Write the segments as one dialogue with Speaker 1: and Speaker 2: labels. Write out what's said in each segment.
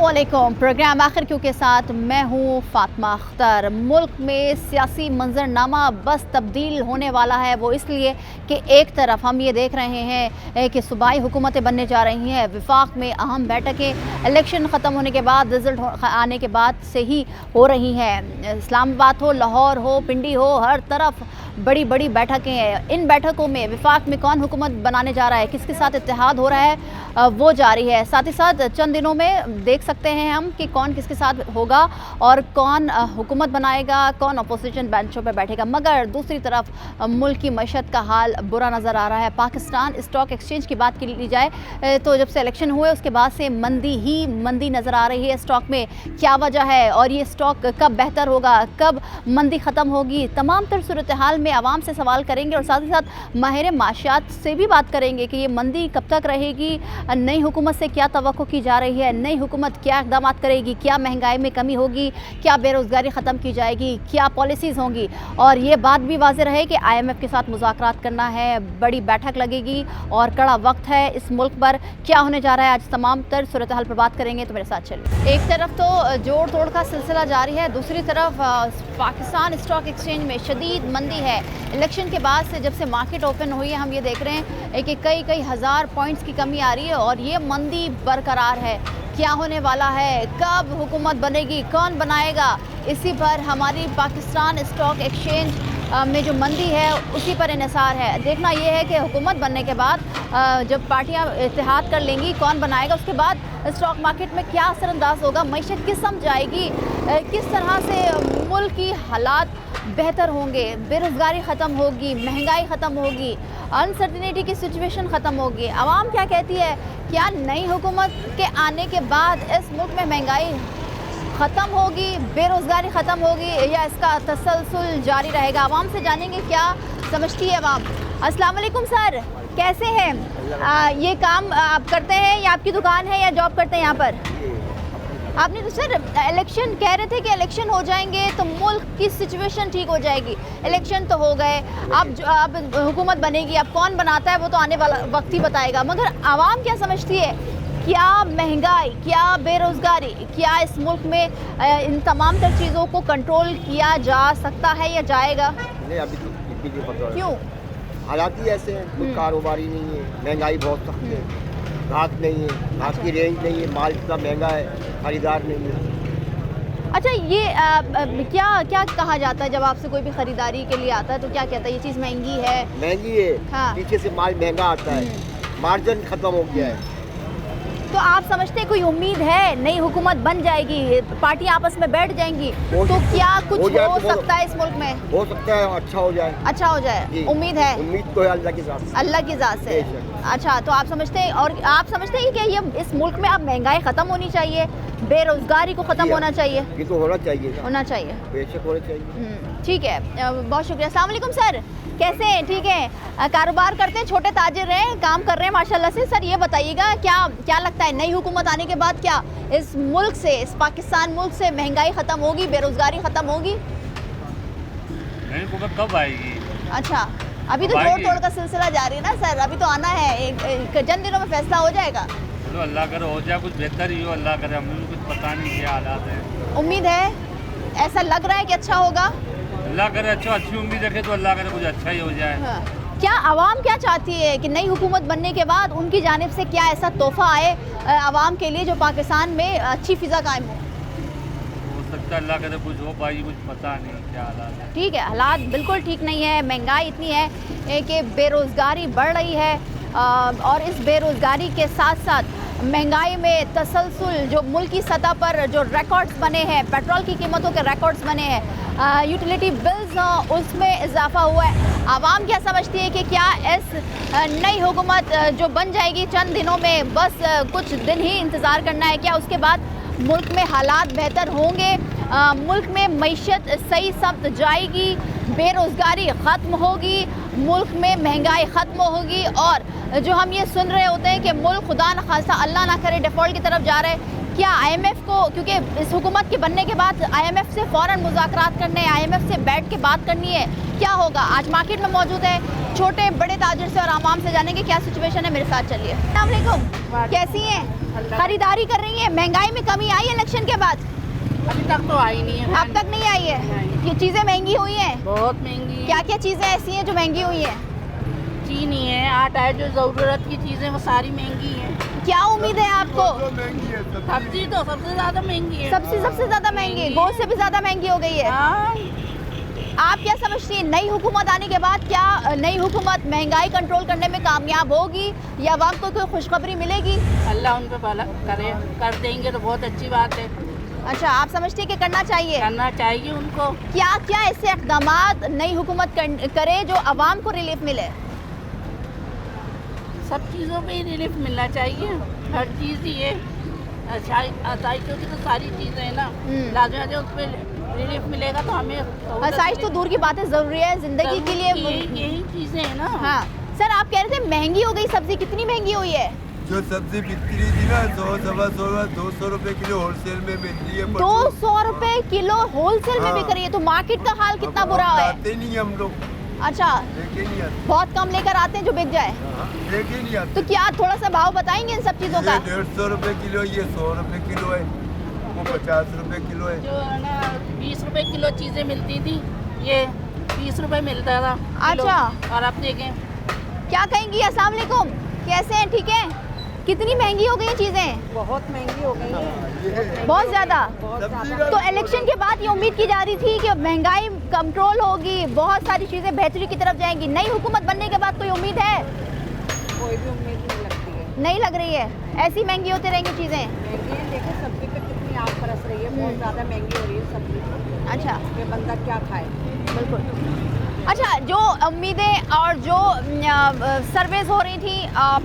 Speaker 1: अस्सलामुअलैकुम। प्रोग्राम आखिर क्यों के साथ मैं हूँ फातिमा अख्तर। मुल्क में सियासी मंजरनामा बस तब्दील होने वाला है, वो इसलिए कि एक तरफ हम ये देख रहे हैं कि सूबाई हुकूमतें बनने जा रही हैं, विफाक में अहम बैठकें इलेक्शन ख़त्म होने के बाद, रिजल्ट आने के बाद से ही हो रही हैं। इस्लामाबाद हो, लाहौर हो, पिंडी हो, हर तरफ बड़ी बड़ी बैठकें हैं। इन बैठकों में विफाक में कौन हुकूमत बनाने जा रहा है, किसके साथ इत्तेहाद हो रहा है, वो जारी है। साथ ही साथ चंद दिनों में देख सकते हैं हम कि कौन किसके साथ होगा और कौन हुकूमत बनाएगा, कौन अपोजिशन बेंचों पर बैठेगा। मगर दूसरी तरफ मुल्क की मईशत का हाल बुरा नज़र आ रहा है। पाकिस्तान स्टॉक एक्सचेंज की बात की ली जाए तो जब से इलेक्शन हुए उसके बाद से मंदी ही मंदी नज़र आ रही है। स्टॉक में क्या वजह है और ये स्टॉक कब बेहतर होगा, कब मंदी ख़त्म होगी, तमाम तर सूरत हाल में आवाम से सवाल करेंगे और साथ ही साथ माहिर माशियात से भी बात करेंगे कि ये मंदी कब तक रहेगी, नई हुकूमत से क्या तवक्को की जा रही है, नई हुकूमत क्या इक़दाम करेगी, क्या महंगाई में कमी होगी, क्या बेरोज़गारी ख़त्म की जाएगी, क्या पॉलिसीज़ होंगी। और ये बात भी वाज़ेह रहे कि IMF के साथ मुज़ाकरात करना है, बड़ी बैठक लगेगी और कड़ा वक्त है इस मुल्क पर। क्या होने जा रहा है आज तमाम तर सूरत हाल पर बात करेंगे, तो मेरे साथ चलिए। एक तरफ तो जोड़ तोड़ का सिलसिला जारी है, दूसरी तरफ पाकिस्तान स्टॉक एक्सचेंज में शदीद मंदी है। इलेक्शन के बाद से जब से मार्केट ओपन हुई है हम ये देख रहे हैं कि कई हज़ार पॉइंट्स की कमी आ रही है और ये मंदी बरकरार है। क्या होने वाला है, कब हुकूमत बनेगी, कौन बनाएगा, इसी पर हमारी पाकिस्तान स्टॉक एक्सचेंज में जो मंदी है उसी पर इन्हिसार है। देखना ये है कि हुकूमत बनने के बाद जब पार्टियां इत्तेहाद कर लेंगी, कौन बनाएगा, उसके बाद स्टॉक मार्केट में क्या असरअंदाज होगा, मईशत किस समझ जाएगी, किस तरह से मुल्क की हालात बेहतर होंगे, बेरोज़गारी ख़त्म होगी, महंगाई ख़त्म होगी, अनसर्टिनिटी की सिचुएशन ख़त्म होगी। आवाम क्या कहती है, क्या नई हुकूमत के आने के बाद इस मुल्क में महंगाई ख़त्म होगी, बेरोज़गारी ख़त्म होगी या इसका तसलसल जारी रहेगा। आवाम से जानेंगे क्या समझती है आवाम। अस्सलाम वालेकुम सर, कैसे हैं? ये काम आप करते हैं या आपकी दुकान है या जॉब करते हैं यहाँ पर? आपने तो सर इलेक्शन कह रहे थे कि इलेक्शन हो जाएंगे तो मुल्क की सिचुएशन ठीक हो जाएगी। इलेक्शन तो हो गए, अब हुकूमत बनेगी, अब कौन बनाता है वो तो आने वाला वक्त ही बताएगा। मगर आवाम क्या समझती है, क्या महंगाई, क्या बेरोज़गारी, क्या इस मुल्क में इन तमाम तर चीज़ों को कंट्रोल किया जा सकता है या जाएगा?
Speaker 2: नहीं, अभी तो इतनी भी पता
Speaker 1: क्यों?
Speaker 2: हालात ही ऐसे हैं, कोई कारोबारी नहीं है, महंगाई बहुत सख्त है, राहत नहीं है, राहत की रेंज नहीं है, माल इतना महंगा है, खरीदार नहीं है।
Speaker 1: अच्छा, ये क्या क्या कहा जाता है जब आपसे कोई भी ख़रीदारी के लिए आता है तो क्या कहता है, ये चीज़ महंगी है?
Speaker 2: महंगी है,
Speaker 1: हाँ।
Speaker 2: पीछे से माल महंगा आता है, मार्जिन ख़त्म हो गया है।
Speaker 1: तो आप समझते हैं कोई उम्मीद है नई हुकूमत बन जाएगी, पार्टियां आपस में बैठ जाएंगी, तो क्या कुछ हो सकता है इस मुल्क में?
Speaker 2: हो सकता है, अच्छा हो जाए।
Speaker 1: अच्छा हो जाए, उम्मीद है?
Speaker 2: उम्मीद तो है अल्लाह की ज़ात से।
Speaker 1: अल्लाह की ज़ात से। अच्छा, तो आप समझते हैं, और आप समझते हैं कि ये इस मुल्क में अब महंगाई ख़त्म होनी चाहिए, बेरोज़गारी को ख़त्म होना चाहिए?
Speaker 2: ये तो होना चाहिए,
Speaker 1: होना चाहिए,
Speaker 2: बेशक होना चाहिए।
Speaker 1: ठीक है, बहुत शुक्रिया। अस्सलाम वालेकुम सर, कैसे हैं? ठीक है, कारोबार करते हैं, छोटे ताजिर हैं, काम कर रहे हैं माशाल्लाह से। सर ये बताइएगा, क्या लगता है नई हुकूमत आने के बाद क्या इस मुल्क से, इस पाकिस्तान मुल्क से महंगाई ख़त्म होगी, बेरोज़गारी ख़त्म होगी?
Speaker 3: नई हुकूमत कब आएगी?
Speaker 1: अच्छा, अभी तो जोड़ तोड़ का सिलसिला जारी है ना सर, अभी तो आना है, चंद दिनों में फैसला हो जाएगा।
Speaker 3: चलो अल्लाह करे हो जाए, कुछ बेहतर ही हो, अल्लाह करे। हमें भी कुछ पता नहीं क्या हालात है।
Speaker 1: उम्मीद है, ऐसा लग रहा है कि अच्छा होगा?
Speaker 3: अल्लाह करे अच्छी उम्मीद रखे तो अल्लाह करे कुछ अच्छा ही हो जाए।
Speaker 1: हाँ। क्या आवाम क्या चाहती है कि नई हुकूमत बनने के बाद उनकी जानिब से क्या ऐसा तोहफा आए आवाम के लिए जो पाकिस्तान में अच्छी फ़िज़ा कायम हो?
Speaker 3: हो सकता है अल्लाह करे कुछ हो पाई, कुछ पता नहीं क्या हालात है।
Speaker 1: ठीक है, हालात बिल्कुल ठीक नहीं है, महंगाई इतनी है कि बेरोज़गारी बढ़ रही है और इस बेरोज़गारी के साथ साथ महंगाई में तसलसल जो मुल्की सतह पर जो रिकॉर्ड्स बने हैं, पेट्रोल की कीमतों के रिकॉर्ड्स बने हैं, यूटिलिटी बिल्स उसमें इजाफा हुआ है। आवाम क्या समझती है कि क्या इस नई हुकूमत जो बन जाएगी चंद दिनों में, बस कुछ दिन ही इंतज़ार करना है, क्या उसके बाद मुल्क में हालात बेहतर होंगे, मुल्क में मईशत सही समत जाएगी, बेरोज़गारी ख़त्म होगी, मुल्क में महंगाई ख़त्म होगी? और जो हम ये सुन रहे होते हैं कि मुल्क खुदा न खास्ता अल्लाह ना करे डिफ़ॉल्ट की तरफ जा रहे हैं, क्या IMF को, क्योंकि इस हुकूमत के बनने के बाद IMF से फ़ौरन मुज़ाकरात करने, IMF से बैठ के बात करनी है, क्या होगा? आज मार्केट में मौजूद है छोटे बड़े ताजिर से और आवाम से जानेंगे क्या सिचुएशन है, मेरे साथ चलिए। अस्सलाम वालेकुम, कैसी हैं? खरीदारी कर रही है, महंगाई में कमी आई इलेक्शन के बाद?
Speaker 4: अभी तक तो आई नहीं है।
Speaker 1: अब तक नहीं आई है। ये चीजें महंगी हुई हैं?
Speaker 4: बहुत महंगी है।
Speaker 1: क्या क्या चीजें ऐसी हैं जो महंगी हुई हैं?
Speaker 4: चीनी है, आटा है, जो जरूरत की चीजें वो सारी महंगी हैं।
Speaker 1: क्या उम्मीद है आपको?
Speaker 4: सब्जी तो सबसे ज्यादा महंगी है।
Speaker 1: सबसे ज्यादा महंगी, गोश्त से भी ज्यादा महंगी हो गई है।
Speaker 4: हाँ,
Speaker 1: आप क्या समझती हैं, नई हुकूमत आने के बाद क्या नई हुकूमत महंगाई कंट्रोल करने में कामयाब होगी या अवाम को कोई खुशखबरी मिलेगी?
Speaker 4: अल्लाह उन पे भला करे, कर देंगे तो बहुत अच्छी बात है।
Speaker 1: अच्छा, आप समझती हैं कि करना चाहिए?
Speaker 4: करना चाहिए उनको।
Speaker 1: क्या क्या ऐसे इक़दामात नई हुकूमत करे जो अवाम को रिलीफ मिले?
Speaker 4: सब चीज़ों पे ही रिलीफ मिलना चाहिए, हर चीज़ ही है। आसाइशों की तो सारी चीज़ें हैं ना, लाजवाब उस पर रिलीफ मिलेगा तो हमें
Speaker 1: आसाइश तो दूर की बात है, ज़रूरी है ज़िंदगी के लिए।
Speaker 4: यही चीज़ें हैं ना।
Speaker 1: हाँ सर, आप कह रहे थे महंगी हो गई सब्जी, कितनी महंगी हुई है?
Speaker 5: जो सब्जी बिक्री थी ना 100-125 रुपए किलो होलसेल में मिल रही है।
Speaker 1: 200 रुपए किलो होलसेल में बिक रही है, तो मार्केट का हाल कितना बुरा है?
Speaker 5: आते नहीं हम लोग,
Speaker 1: अच्छा,
Speaker 5: लेके नहीं आते।
Speaker 1: बहुत कम लेकर आते हैं जो बिक जाए।
Speaker 5: लेके नहीं आते।
Speaker 1: तो क्या थोड़ा सा भाव बताएंगे इन सब चीज़ों का?
Speaker 5: 150 रुपए किलो, ये 100 रुपए किलो है, वो 50 रुपए किलो है।
Speaker 4: जो है ना 20 रुपए किलो चीज़ें मिलती थी, ये 20 रुपए मिलता था किलो।
Speaker 1: अच्छा।
Speaker 4: और आप देखें,
Speaker 1: क्या कहेंगी? अस्सलाम वालेकुम, कैसे हैं? ठीक है। कितनी महंगी हो गई हैं चीज़ें?
Speaker 4: बहुत महंगी हो गई है,
Speaker 1: बहुत ज़्यादा।
Speaker 5: सब्जी
Speaker 1: तो इलेक्शन के बाद ये उम्मीद की जा रही थी कि महंगाई कंट्रोल होगी, बहुत सारी चीज़ें बेहतरी की तरफ जाएंगी। नई हुकूमत बनने के बाद कोई उम्मीद है?
Speaker 4: कोई भी उम्मीद नहीं लगती है।
Speaker 1: नहीं लग रही है, ऐसी महंगी होती रहेंगी चीज़ें।
Speaker 4: महंगी है, देखिए सब्जी पे कितनी आग बरस रही है, बहुत ज़्यादा महंगी हो रही है सब्जी।
Speaker 1: अच्छा,
Speaker 4: ये बंदा क्या खाए?
Speaker 1: बिल्कुल। अच्छा, जो उम्मीदें और जो सर्वेज हो रही थी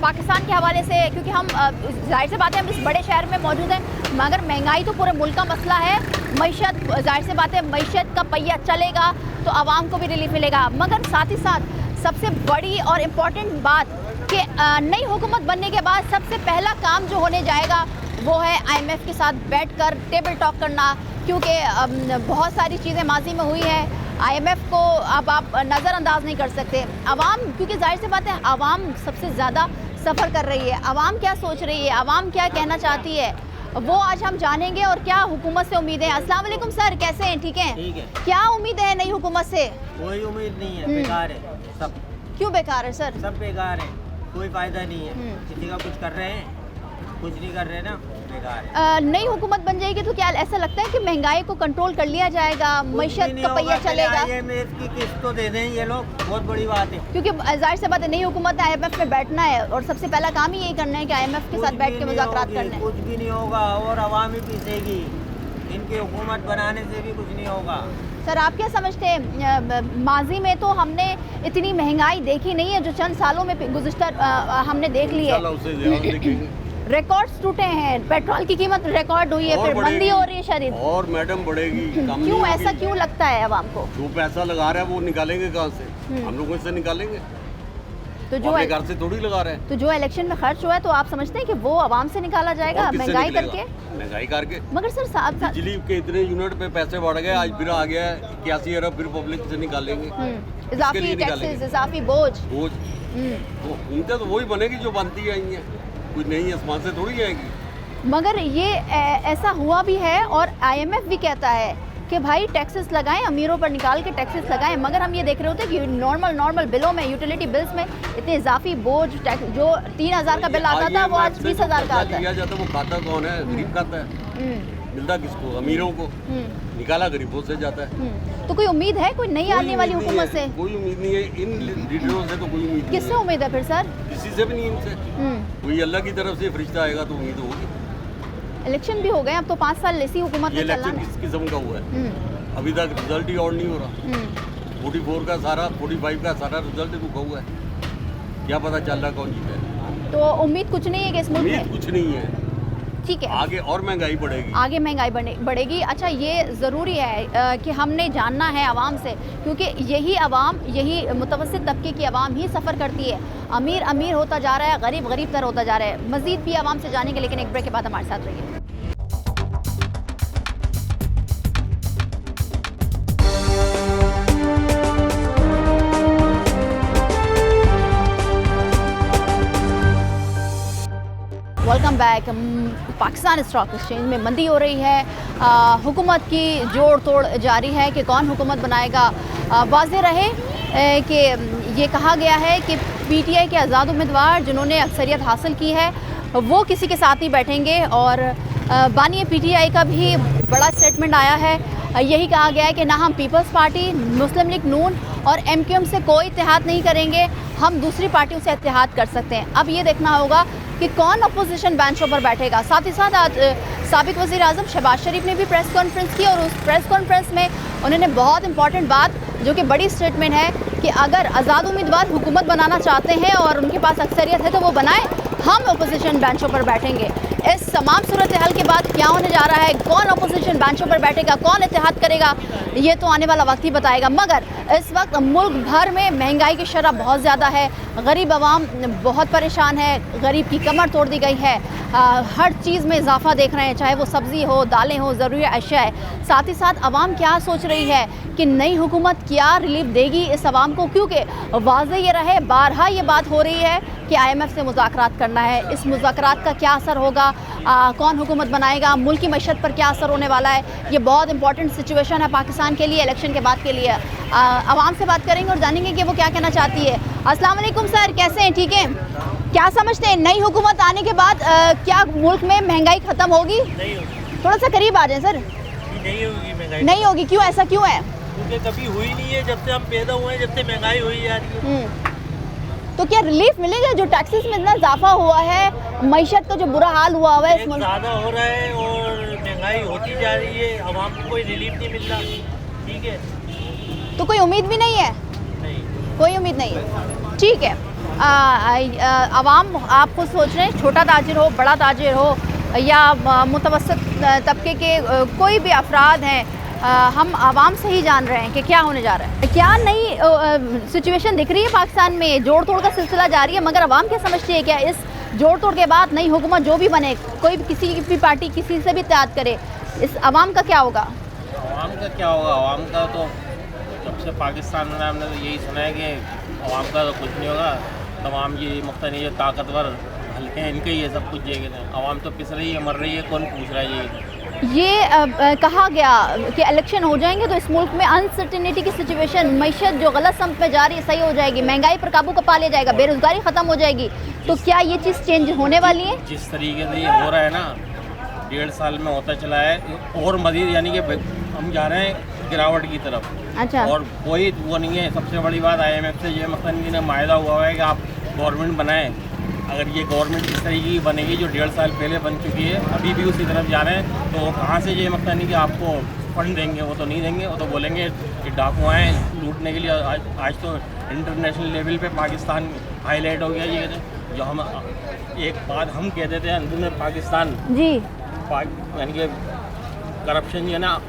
Speaker 1: पाकिस्तान के हवाले से, क्योंकि हम जाहिर सी बात है हम इस बड़े शहर में मौजूद हैं, मगर महंगाई तो पूरे मुल्क का मसला है। मईशत, जाहिर सी बात है मईशत का पहिया चलेगा तो आवाम को भी रिलीफ मिलेगा, मगर साथ ही साथ सबसे बड़ी और इम्पॉर्टेंट बात कि नई हुकूमत बनने के बाद सबसे पहला काम जो होने जाएगा वो है IMF के साथ बैठकर टेबल टॉक करना, क्योंकि बहुत सारी चीज़ें माजी में हुई है। IMF को अब आप नज़रअंदाज नहीं कर सकते। आवाम, क्योंकि जाहिर सी बात है आवाम सबसे ज़्यादा सफ़र कर रही है, आवाम क्या सोच रही है, आवाम क्या कहना चाहती है, वो आज हम जानेंगे। और क्या हुकूमत से उम्मीदें हैं? अस्सलाम वालेकुम सर, कैसे हैं? ठीक हैं।
Speaker 6: ठीक है।
Speaker 1: क्या उम्मीदें हैं नई हुकूमत से?
Speaker 6: कोई उम्मीद नहीं है, बेकार है सब।
Speaker 1: क्यों बेकार है सर?
Speaker 6: सब बेकार है, कोई फायदा नहीं है।
Speaker 1: हम्म।
Speaker 6: किसी का कुछ कर रहे हैं, कुछ नहीं कर रहे ना, बेकार है।
Speaker 1: नई हुकूमत बन जाएगी तो क्या ऐसा लगता है कि महंगाई को कंट्रोल कर लिया जाएगा, मईशत का पहिया चलेगा?
Speaker 6: IMF की किस्त तो दे दें ये लोग, बहुत बड़ी बात है।
Speaker 1: क्योंकि जाहिर सी बात है नई हुकूमत ने IMF में बैठना है और सबसे पहला काम ही यही करना है कि IMF के साथ बैठ के मुज़ाकरात करना है।
Speaker 6: कुछ भी नहीं होगा और आवाम ही पीसेगी, इनकी हुकूमत बनाने से भी कुछ नहीं होगा।
Speaker 1: सर, आप क्या समझते हैं, माजी में तो हमने इतनी महंगाई देखी नहीं है जो चंद सालों में गुज़िश्ता हमने देख ली है। रिकॉर्ड्स टूटे हैं, पेट्रोल की कीमत रिकॉर्ड हुई है, फिर मंदी हो रही है शरीर।
Speaker 7: और मैडम बढ़ेगी, कम
Speaker 1: क्यों
Speaker 7: नहीं
Speaker 1: ऐसा
Speaker 7: होगी।
Speaker 1: क्यों लगता है आवाम को?
Speaker 7: जो पैसा लगा रहा है वो निकालेंगे कहाँ से? हम लोग इससे निकालेंगे,
Speaker 1: तो
Speaker 7: वो
Speaker 1: जो
Speaker 7: अपने घर से थोड़ी लगा रहे हैं।
Speaker 1: तो जो इलेक्शन में खर्च हुआ है तो आप समझते हैं कि वो आवाम से निकाला जाएगा
Speaker 7: और किससे
Speaker 1: महंगाई
Speaker 7: निकलेगा?
Speaker 1: करके?
Speaker 7: महंगाई करके।
Speaker 1: मगर सर साथ साथ
Speaker 7: बिजली के इतने यूनिट पे पैसे बढ़ गए, आज फिर आ गया है 81 अरब, फिर पब्लिक से निकालेंगे।
Speaker 1: इजाफी
Speaker 7: लिए
Speaker 1: टैक्सेस,
Speaker 7: निकालेंगे?
Speaker 1: इजाफी बोझ।
Speaker 7: बोझ तो उनसे तो वही बनेगी जो बनती आई है, कुछ नहीं आसमान से थोड़ी आएगी।
Speaker 1: मगर ये ऐसा हुआ भी है और IMF भी कहता है कि भाई टैक्सेस लगाएं, अमीरों पर निकाल के टैक्सेस लगाएं, मगर हम ये देख रहे होते हैं कि नॉर्मल बिलों में, यूटिलिटी बिल्स में इतने इजाफी बोझ, टैक्स जो 3000 का बिल आता था वो आज 20,000 का आता है।
Speaker 7: लिया जाता है, वो खाता कौन है? गरीब खाता है। मिलता किसको? अमीरों को। निकाला गरीबों से जाता है।
Speaker 1: तो कोई उम्मीद है कोई नई आने वाली
Speaker 7: उम्मीद नहीं
Speaker 1: हुकूमत
Speaker 7: है,
Speaker 1: से?
Speaker 7: कोई उम्मीद नहीं है इन लीडरों से, तो कोई उम्मीद नहीं
Speaker 1: किससे
Speaker 7: है।
Speaker 1: उम्मीद है फिर सर?
Speaker 7: किसी से भी नहीं, इनसे। कोई अल्लाह की तरफ से फरिश्ता आएगा तो उम्मीद होगी।
Speaker 1: इलेक्शन भी हो गए, अब तो 5 साल इसी हुकूमत
Speaker 7: ये
Speaker 1: में चलना
Speaker 7: इलेक्शन
Speaker 1: है।
Speaker 7: किस किस्म का हुआ है? अभी तक रिजल्ट ही और नहीं हो रहा। 44 का सारा, 45 का सारा रिजल्ट रुका हुआ है, क्या पता चल रहा कौन जीता है?
Speaker 1: तो उम्मीद कुछ नहीं है कि इस मुल्क
Speaker 7: उम्मीद
Speaker 1: में?
Speaker 7: कुछ नहीं है,
Speaker 1: ठीक है,
Speaker 7: आगे और महंगाई बढ़ेगी।
Speaker 1: आगे महंगाई बढ़ेगी। अच्छा, ये ज़रूरी है कि हमने जानना है आवाम से, क्योंकि यही आवाम, यही मुतवस्सित तबके की आवाम ही सफ़र करती है। अमीर अमीर होता जा रहा है, गरीब गरीब तर होता जा रहा है। मज़ीद भी आवाम से जानेंगे, लेकिन एक ब्रेक के बाद हमारे साथ रहिए। Welcome back. Pakistan stock exchange में मंदी हो रही है। हुकूमत की जोड़ तोड़ जारी है कि कौन हुकूमत बनाएगा। वाज़ेह रहे कि ये कहा गया है कि पीटीआई के आज़ाद उम्मीदवार जिन्होंने अक्सरियत हासिल की है वो किसी के साथ ही बैठेंगे। और बानी पीटीआई का भी बड़ा स्टेटमेंट आया है। यही कहा गया है कि ना हम पीपल्स पार्टी, मुस्लिम लीग नून और एमक्यूएम से कोई इत्तेहाद नहीं करेंगे, हम दूसरी पार्टियों से इत्तेहाद कर सकते हैं। अब ये देखना होगा कि कौन अपोजिशन बेंचों पर बैठेगा। साथ ही साथ आज साबिक वज़ीर आज़म शहबाज शरीफ ने भी प्रेस कॉन्फ्रेंस की और उस प्रेस कॉन्फ्रेंस में उन्होंने बहुत इंपॉर्टेंट बात, जो कि बड़ी स्टेटमेंट है, कि अगर आज़ाद उम्मीदवार हुकूमत बनाना चाहते हैं और उनके पास अक्सरियत है तो वो बनाएं, हम अपोजिशन बेंचों पर बैठेंगे। इस तमाम सूरत हाल के बाद क्या होने जा रहा है, कौन अपोजिशन बेंचों पर बैठेगा, कौन इत्तेहाद करेगा, ये तो आने वाला वक्त ही बताएगा। मगर इस वक्त मुल्क भर में महंगाई की शरह बहुत ज़्यादा है, गरीब आवाम बहुत परेशान है, गरीब की कमर तोड़ दी गई है। हर चीज़ में इजाफा देख रहे हैं, चाहे वो सब्ज़ी हो, दालें हो, ज़रूरी अशिया है। साथ ही साथ आवाम क्या सोच रही है कि नई हुकूमत क्या रिलीफ देगी इस आवाम को, क्योंकि वाज़ेह ये रहे, बारहा ये बात हो रही है कि IMF से मुज़ाकरात करना है। इस मुज़ाकरात का क्या असर होगा, कौन हुकूमत बनाएगा, मुल्क की मईशत पर क्या असर होने वाला है। ये बहुत इंपॉर्टेंट सिचुएशन है पाकिस्तान के लिए, इलेक्शन के बाद के लिए। आवाम से बात करेंगे और जानेंगे कि वो क्या कहना चाहती है। अस्सलाम वालेकुम सर, कैसे हैं? ठीक है। क्या समझते हैं नई हुकूमत आने के बाद क्या मुल्क में महंगाई ख़त्म होगी?
Speaker 8: नहीं होगी।
Speaker 1: थोड़ा सा करीब आ जाए सर।
Speaker 8: नहीं होगी महंगाई।
Speaker 1: नहीं होगी, क्यों, ऐसा क्यों है?
Speaker 8: क्योंकि कभी हुई नहीं है, जब से हम पैदा हुए हैं, जब से महंगाई हुई जा रही है।
Speaker 1: तो क्या रिलीफ मिलेगा? जो टैक्सेस में इतना इजाफा हुआ है, मईशत का जो बुरा हाल हुआ है इस मुल्क,
Speaker 8: ज़्यादा हो रहा है और महंगाई होती जा रही है, आवाम को कोई रिलीफ नहीं मिल रहा। ठीक है,
Speaker 1: तो कोई उम्मीद भी नहीं है?
Speaker 8: नहीं,
Speaker 1: कोई उम्मीद नहीं है। ठीक है। आवाम, आप खुद सोच रहे हैं, छोटा ताजिर हो, बड़ा ताजिर हो या मुतवस्सित तबके के कोई भी अफराद हैं, हम आवाम से ही जान रहे हैं कि क्या होने जा रहा है। क्या नई सिचुएशन दिख रही है पाकिस्तान में? जोड़ तोड़ का सिलसिला जारी है, मगर आवाम क्या समझती है? क्या इस जोड़ तोड़ के बाद नई हुकूमत जो भी बने, कोई भी किसी भी पार्टी किसी से भी इत्तेहाद करे, इस आवाम का क्या होगा?
Speaker 9: आवाम का क्या होगा? आवाम का तो जब से पाकिस्तान में हमने तो यही सुना है कि आवाम का तो कुछ नहीं होगा। तमाम ये मुख्तलिफ ताकतवर हल्के हैं, इनके ये सब कुछ देंगे। आवाम तो पिस रही है, मर रही है, कौन पूछ रहा है?
Speaker 1: ये कहा गया कि इलेक्शन हो जाएंगे तो इस मुल्क में अनसर्टिनिटी की सिचुएशन, मईशत जो गलत समत में जा रही है सही हो जाएगी, महंगाई पर काबू पा लिया जाएगा, बेरोजगारी ख़त्म हो जाएगी। तो क्या ये चीज़ चेंज होने वाली है?
Speaker 9: जिस तरीके से ये हो रहा है ना, 1.5 साल में होता चला है और मजीद, यानी कि हम जा रहे हैं गिरावट की तरफ।
Speaker 1: अच्छा।
Speaker 9: और कोई वो नहीं है। सबसे बड़ी बात IMF से ये मतलब मायदा हुआ है कि आप गवर्नमेंट बनाएं। अगर ये गवर्नमेंट इस तरीके की बनेगी जो 1.5 साल पहले बन चुकी है, अभी भी उसी तरफ जा रहे हैं, तो वो कहाँ से ये मतलब नहीं कि आपको फंड देंगे? वो तो नहीं देंगे। वो तो बोलेंगे कि डाकू आए लूटने के लिए। आज तो इंटरनेशनल लेवल पे पाकिस्तान हाईलाइट हो गया। ये जो हम एक बात हम कहते थे अंदर में पाकिस्तान
Speaker 1: जी,
Speaker 9: यानी कि करप्शन जो है ना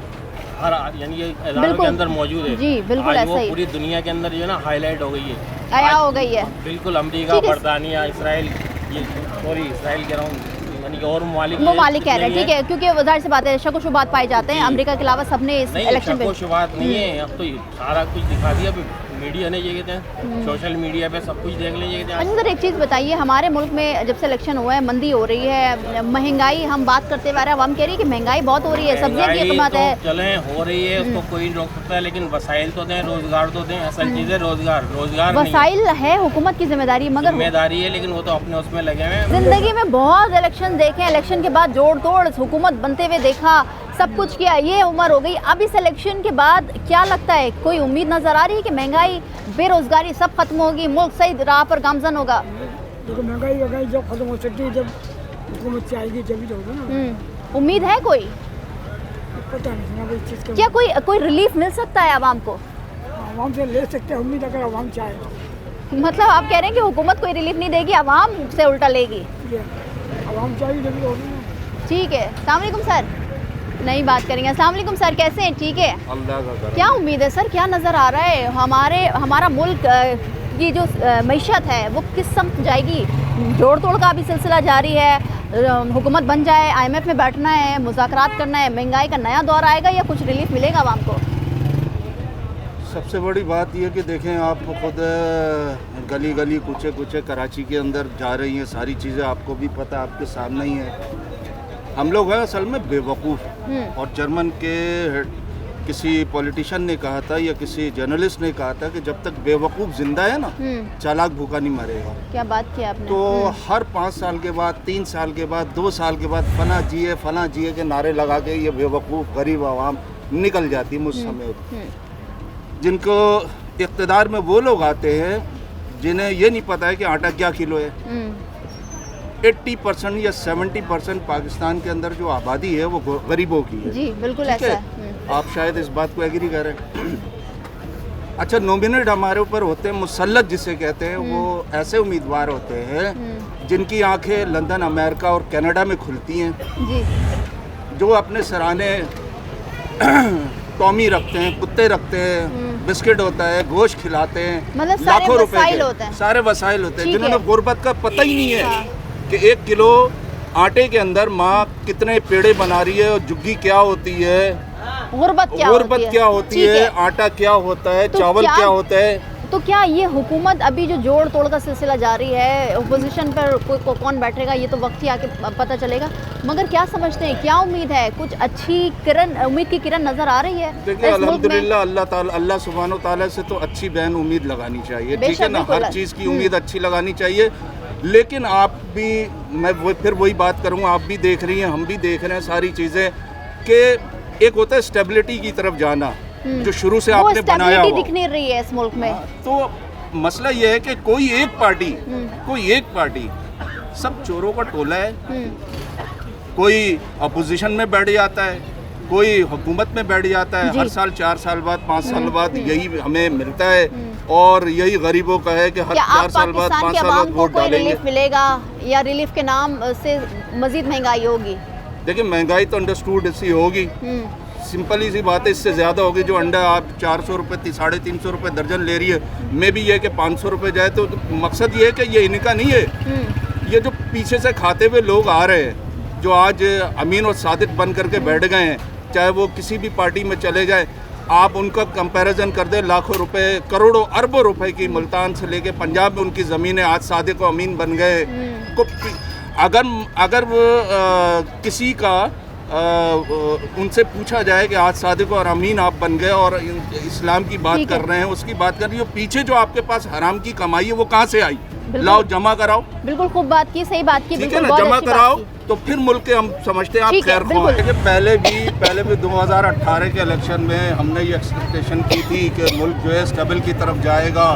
Speaker 9: हर यानी कि इदारों के अंदर मौजूद है।
Speaker 1: जी बिल्कुल,
Speaker 9: आज वो
Speaker 1: ऐसा ही
Speaker 9: पूरी दुनिया के अंदर जो है ना हाईलाइट हो गई है,
Speaker 1: आया हो गई है।
Speaker 9: बिल्कुल। अमेरिका, बरतानिया, इसराइल, ये सॉरी इसराइल कह रहा हूँ, यानी कि और
Speaker 1: ममालिक कह रहे हैं। ठीक है, क्योंकि ज़ाहिर सी बात है शक व शुबात पाए जाते हैं। अमेरिका के अलावा सबने इस इलेक्शन
Speaker 9: में शुबात नहीं है। अब तो सारा कुछ दिखा दिया मीडिया ने, ये कहते हैं सोशल मीडिया पे सब कुछ देख लीजिए।
Speaker 1: अच्छा सर, एक चीज़ बताइए, हमारे मुल्क में जब से इलेक्शन हुआ है मंदी हो रही है, महंगाई हम बात करते हुए आवाम कह रही है कि महंगाई बहुत हो रही है, सब्जियों की कीमत है,
Speaker 9: चले हो रही है, उसको कोई नहीं रोक सकता है, लेकिन वसाइल तो दें, रोजगार तो दें। असल चीज़ है रोजगार
Speaker 1: वसाइल है, हुकूमत की जिम्मेदारी, मगर
Speaker 9: जिम्मेदारी है, लेकिन वो तो अपने उसमें लगे हुए हैं।
Speaker 1: जिंदगी में बहुत इलेक्शन देखे, इलेक्शन के बाद जोड़ तोड़ हुकूमत बनते हुए देखा, सब कुछ किया, ये उम्र हो गई। अब इस इलेक्शन के बाद क्या लगता है, कोई उम्मीद नजर आ रही है कि महंगाई, बेरोजगारी सब खत्म होगी, मुल्क सही राह पर गामजन होगा?
Speaker 10: देखो महंगाई जब खत्म हो सकती है, जब हुकूमत चाहेगी तभी तो होगा ना।
Speaker 1: उम्मीद है कोई?
Speaker 10: पता नहीं इस चीज़ का।
Speaker 1: क्या कोई रिलीफ मिल सकता है आवाम को?
Speaker 10: आवाम से ले सकते हैं उम्मीद, अगर आवाम चाहे।
Speaker 1: मतलब आप कह रहे हैं कि हुकूमत कोई रिलीफ नहीं देगी, आवाम से उल्टा लेगी?
Speaker 10: आवाम चाहिए तभी तो होगा।
Speaker 1: ठीक है, अस्सलाम वालेकुम सर, नहीं बात करेंगे। अस्सलाम वालेकुम सर, कैसे हैं? ठीक है। क्या उम्मीद है सर, क्या नज़र आ रहा है हमारा मुल्क की जो मईशत है वो किस समत जाएगी? जोड़ तोड़ का भी सिलसिला जारी है, हुकूमत बन जाए, IMF में बैठना है, मुज़ाकरात करना है, महंगाई का नया दौर आएगा या कुछ रिलीफ मिलेगा आवाम को?
Speaker 11: सबसे बड़ी बात यह कि देखें, आप खुद गली गली कूचे कूचे कराची के अंदर जा रही हैं, सारी चीज़ें आपको भी पता, आपके सामने ही है। हम लोग हैं असल में बेवकूफ़। और जर्मन के किसी पॉलिटिशियन ने कहा था या किसी जर्नलिस्ट ने कहा था कि जब तक बेवकूफ़ जिंदा है ना, चालाक भूखा नहीं मरेगा।
Speaker 1: क्या बात की आपने।
Speaker 11: तो हर 5 साल के बाद, 3 साल के बाद, 2 साल के बाद फला जिए के नारे लगा के ये बेवकूफ़ गरीब आवाम निकल जाती मुझ समय। जिनको इक़्तिदार में वो लोग आते हैं जिन्हें ये नहीं पता है कि आटा क्या किलो है। 80% या 70% पाकिस्तान के अंदर जो आबादी है वो गरीबों की है।
Speaker 1: जी बिल्कुल ऐसा है।
Speaker 11: आप शायद इस बात को एग्री करें। अच्छा, नॉमिनेट हमारे ऊपर होते हैं, मुसल्लत जिसे कहते हैं, वो ऐसे उम्मीदवार होते हैं जिनकी आंखें लंदन, अमेरिका और कनाडा में खुलती हैं
Speaker 1: जी।
Speaker 11: जो अपने सराहने टॉमी रखते हैं, कुत्ते रखते हैं, बिस्किट होता है, गोश्त खिलाते हैं,
Speaker 1: मतलब
Speaker 11: लाखों रुपए
Speaker 1: होते हैं।
Speaker 11: सारे वसाइल होते हैं,
Speaker 1: ठीक
Speaker 11: जिन्होंने
Speaker 1: है।
Speaker 11: गुर्बत का पता ही नहीं है
Speaker 1: हाँ।
Speaker 11: कि 1 किलो आटे के अंदर माँ कितने पेड़े बना रही है और जुग्गी क्या होती है,
Speaker 1: गुर्बत क्या
Speaker 11: होती है, आटा क्या होता है,
Speaker 1: तो
Speaker 11: चावल क्या होता है।
Speaker 1: तो क्या ये हुकूमत अभी जो जोड़ तोड़ का सिलसिला जारी है, ओपोजिशन पर कौन बैठेगा ये तो वक्त ही आके पता चलेगा, मगर क्या समझते हैं, क्या उम्मीद है, कुछ अच्छी किरण, उम्मीद की किरण नजर आ रही है?
Speaker 11: देखिए, अल्हम्दुलिल्लाह अल्लाह सुब्हानो तआला से तो अच्छी बहन उम्मीद लगानी चाहिए, ठीक है ना। हर चीज़ की उम्मीद अच्छी लगानी चाहिए, लेकिन आप भी, मैं फिर वही बात करूँगा, आप भी देख रही हैं, हम भी देख रहे हैं सारी चीज़ें कि एक होता है स्टेबिलिटी की तरफ जाना, जो शुरू से आपने बनाया हो।
Speaker 1: दिख नहीं रही है इस मुल्क में।
Speaker 11: तो मसला ये है कि कोई एक पार्टी सब चोरों का टोला है। कोई अपोजिशन में बैठ जाता है, कोई हुकूमत में बैठ जाता है। हर साल 4 साल बाद, 5 साल बाद यही हमें मिलता है और यही गरीबों का है कि हर 4 साल बाद, 5 साल बाद वोट डालेंगे।
Speaker 1: रिलीफ मिलेगा या रिलीफ के नाम से मजीद महंगाई होगी?
Speaker 11: देखिए, महंगाई तो अंडरस्टूड ऐसी होगी, सिंपल सी बात है, इससे ज़्यादा होगी। जो अंडा आप 400 रुपये, 350 रुपये दर्जन ले रही है, मे भी ये कि 500 रुपये जाए, तो मकसद ये है कि ये इनका नहीं है। ये जो पीछे से खाते हुए लोग आ रहे हैं, जो आज अमीन और सादिक बन करके बैठ गए हैं, चाहे वो किसी भी पार्टी में चले जाए, आप उनका कंपैरिजन कर दें, लाखों रुपए, करोड़ों अरबों रुपए की मुल्तान से लेके पंजाब में उनकी ज़मीनें, आज सादिक और अमीन बन गए। अगर वो किसी का उनसे पूछा जाए कि आज सादिक और अमीन आप बन गए और इस्लाम की बात कर रहे हैं, उसकी बात कर रही हो, पीछे जो आपके पास हराम की कमाई है वो कहाँ से आई? लाओ, जमा कराओ। बिल्कुल
Speaker 1: खूब बात की, सही बात की,
Speaker 11: ठीक है ना, जमा कराओ तो फिर मुल्क के हम समझते हैं आप खैर ख्वाह। पहले भी 2018 के इलेक्शन में हमने ये एक्सपेक्टेशन की थी कि मुल्क जो है स्टेबल की तरफ जाएगा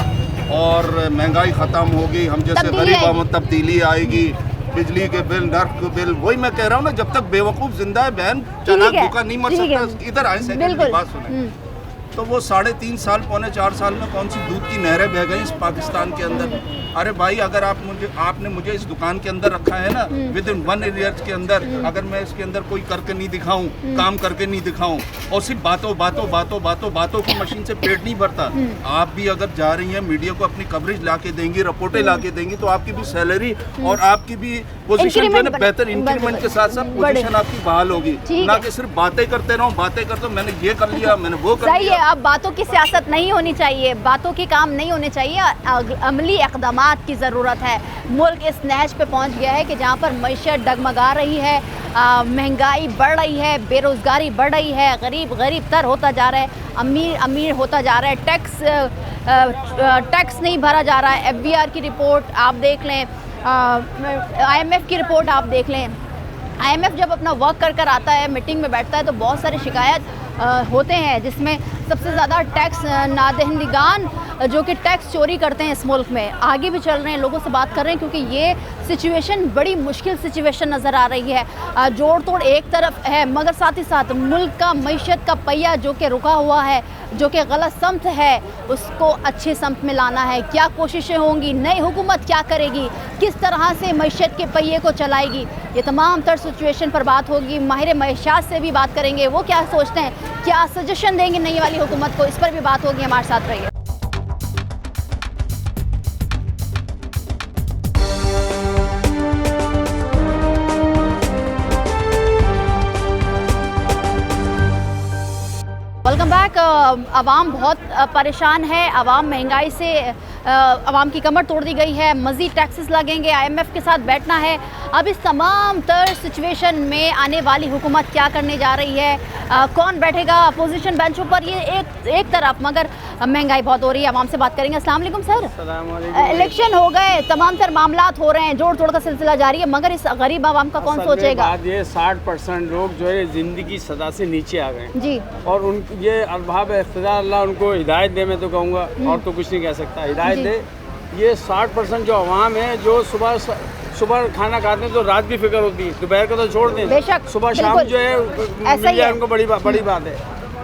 Speaker 11: और महंगाई ख़त्म होगी, हम जैसे गरीबों में तब्दीली आएगी, बिजली के बिल, नर्क के बिल। वही मैं कह रहा हूँ ना, जब तक बेवकूफ़ जिंदा है, बहन चालाक भूखा नहीं मर सकता। इधर आए, सेकंड की बात सुने। तो वो 3.5 साल, पौने 4 साल में कौन सी दूध की नहरें बह गई इस पाकिस्तान के अंदर। अरे भाई, अगर आपने मुझे इस दुकान के अंदर रखा है ना, विद इन 1 ईयर के अंदर, अगर मैं इसके अंदर कोई करके नहीं दिखाऊं, काम करके नहीं दिखाऊं, और सिर्फ बातों की मशीन से पेट नहीं भरता। आप भी अगर जा रही हैं, मीडिया को अपनी कवरेज ला के देंगी, रिपोर्टें ला के देंगी, तो आपकी भी सैलरी और आपकी भी पोजीशन जो है ना, बेहतर इंक्रीमेंट के साथ साथ पोजीशन आपकी बहाल होगी। ना कि सिर्फ बातें करते रहो, मैंने ये कर लिया, मैंने वो कर लिया।
Speaker 1: अब बातों की सियासत नहीं होनी चाहिए, बातों के काम नहीं होने चाहिए, अमली इक़दामात की ज़रूरत है। मुल्क इस नहज पे पहुंच गया है कि जहां पर मईशत डगमगा रही है, महंगाई बढ़ रही है, बेरोज़गारी बढ़ रही है, गरीब तर होता जा रहा है, अमीर होता जा रहा है, टैक्स नहीं भरा जा रहा है। FBR की रिपोर्ट आप देख लें, IMF की रिपोर्ट आप देख लें। IMF जब अपना वर्क कर आता है, मीटिंग में बैठता है, तो बहुत सारे शिकायत होते हैं, जिसमें सबसे ज़्यादा टैक्स नादहिंदगान जो कि टैक्स चोरी करते हैं इस मुल्क में, आगे भी चल रहे हैं, लोगों से बात कर रहे हैं, क्योंकि ये सिचुएशन बड़ी मुश्किल सिचुएशन नज़र आ रही है। जोड़ तोड़ एक तरफ है, मगर साथ ही साथ मुल्क का मईशत का पहिया जो कि रुका हुआ है, जो कि गलत समत है, उसको अच्छे समत में लाना है। क्या कोशिशें होंगी, नई हुकूमत क्या करेगी, किस तरह से मईशत के पहिए को चलाएगी, ये तमाम तर सिचुएशन पर बात होगी। माहिर मईशात से भी बात करेंगे, वो क्या सोचते हैं, क्या सजेशन देंगे नई वाली हुकूमत को, इस पर भी बात होगी। हमारे साथ रहिए। Welcome back. आवाम बहुत परेशान है, आवाम महंगाई से आवाम की कमर तोड़ दी गई है, मज़ीद टैक्सेस लगेंगे, IMF के साथ बैठना है। अब इस तमाम तर सिचुएशन में आने वाली हुकूमत क्या करने जा रही है, कौन बैठेगा अपोजिशन बेंचों पर, ये एक तरफ, मगर महंगाई बहुत हो रही है। आवाम से बात करेंगे। अस्सलाम वालेकुम सर। इलेक्शन हो गए, तमाम तर मामलात हो रहे हैं, जोड़ तोड़ का सिलसिला जारी है, मगर इस गरीब आवाम का कौन सोचेगा?
Speaker 12: ये 60% लोग जो है ज़िंदगी सदा से नीचे आ गए
Speaker 1: जी, और
Speaker 12: उन ये अरबाब इख्तियार अल्लाह उनको हिदायत दे, मैं तो कहूँगा, और तो कुछ नहीं कह सकता, हिदायत दे। ये 60% जो अवाम है जो सुबह खाना खाते हैं तो रात भी फिक्र होती है, दोपहर का तो छोड़ दें, सुबह शाम जो है मिल जाए उनको बड़ी बात है।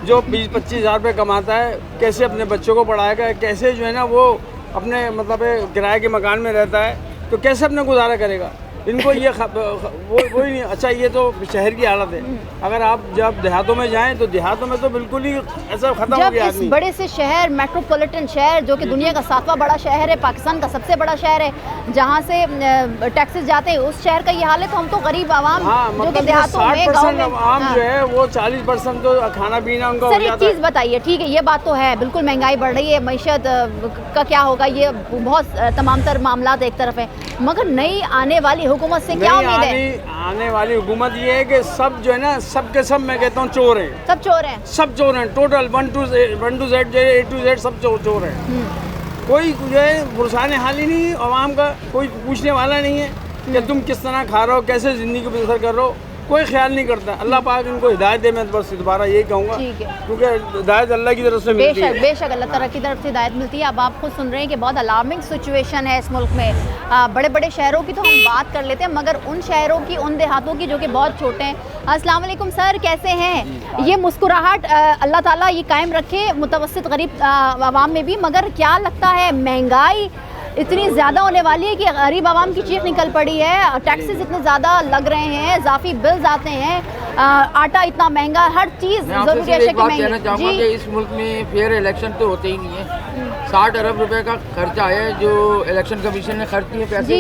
Speaker 12: जो 20-25 हज़ार रुपये कमाता है, कैसे अपने बच्चों को पढ़ाएगा, कैसे जो है ना वो अपने मतलब किराए के मकान में रहता है, तो कैसे अपने गुजारा करेगा? इनको ये वो ही नहीं। अच्छा, ये तो शहर की हालत है, अगर आप जब देहातों में जाएं तो देहातों में तो बिल्कुल ही ऐसा खत्म हो गया आदमी।
Speaker 1: बड़े से शहर, मेट्रोपॉलिटन शहर जो कि दुनिया का 7वां बड़ा शहर है, पाकिस्तान का सबसे बड़ा शहर है, जहाँ से टैक्सेस जाते हैं, उस शहर का ये हाल है। तो हम तो गरीब आवाम जो कि देहातों में, गाँव में,
Speaker 12: आम जो है वो 40% तो खाना पीना उनका हो जाता है।
Speaker 1: चीज़ बताइए, ठीक है, ये बात तो है, बिल्कुल महंगाई बढ़ रही है, मईशत का क्या होगा, ये बहुत तमाम तर मामला एक तरफ है, मगर नई आने वाली हुकूमत से क्या उम्मीद है?
Speaker 12: आने वाली हुकूमत ये है कि सब जो है ना, सब के सब, मैं कहता हूँ चोर हैं,
Speaker 1: सब चोर हैं,
Speaker 12: सब चोर हैं, टोटल 1 to Z जो है A to Z सब चोर हैं। कोई जो है पुरसाने हाल ही नहीं, आवाम का कोई पूछने वाला नहीं है कि तुम किस तरह खा रहे हो, कैसे ज़िंदगी बसर कर रहे हो, कोई ख्याल नहीं करता। अल्लाह पाक इनको हिदायत दे, मैं बस दोबारा यही कहूँगा, क्योंकि हिदायत अल्लाह की तरफ से मिलती है।
Speaker 1: बेशक अल्लाह ताला की तरफ से हिदायत मिलती है। अब आप खुद सुन रहे हैं कि बहुत अलार्मिंग सिचुएशन है इस मुल्क में। बड़े बड़े शहरों की तो हम बात कर लेते हैं, मगर उन शहरों की, उन देहातों की जो कि बहुत छोटे हैं। अस्सलाम वालेकुम सर, कैसे हैं? ये मुस्कुराहट अल्लाह ताला ये कायम रखे मुतवस्सित गरीब आवाम में भी, मगर क्या लगता है महंगाई इतनी ज़्यादा होने वाली है कि गरीब आवाम की चीख निकल पड़ी है, टैक्सेस इतने ज़्यादा लग रहे हैं, इजाफी बिल्स आते हैं, आटा इतना महंगा, हर चीज़ ज़रूरी है कि महंगी।
Speaker 13: जी, इस मुल्क में फेयर इलेक्शन तो होते ही नहीं है। 60 अरब रुपए का खर्चा है जो इलेक्शन कमीशन ने खर्च किए पैसे,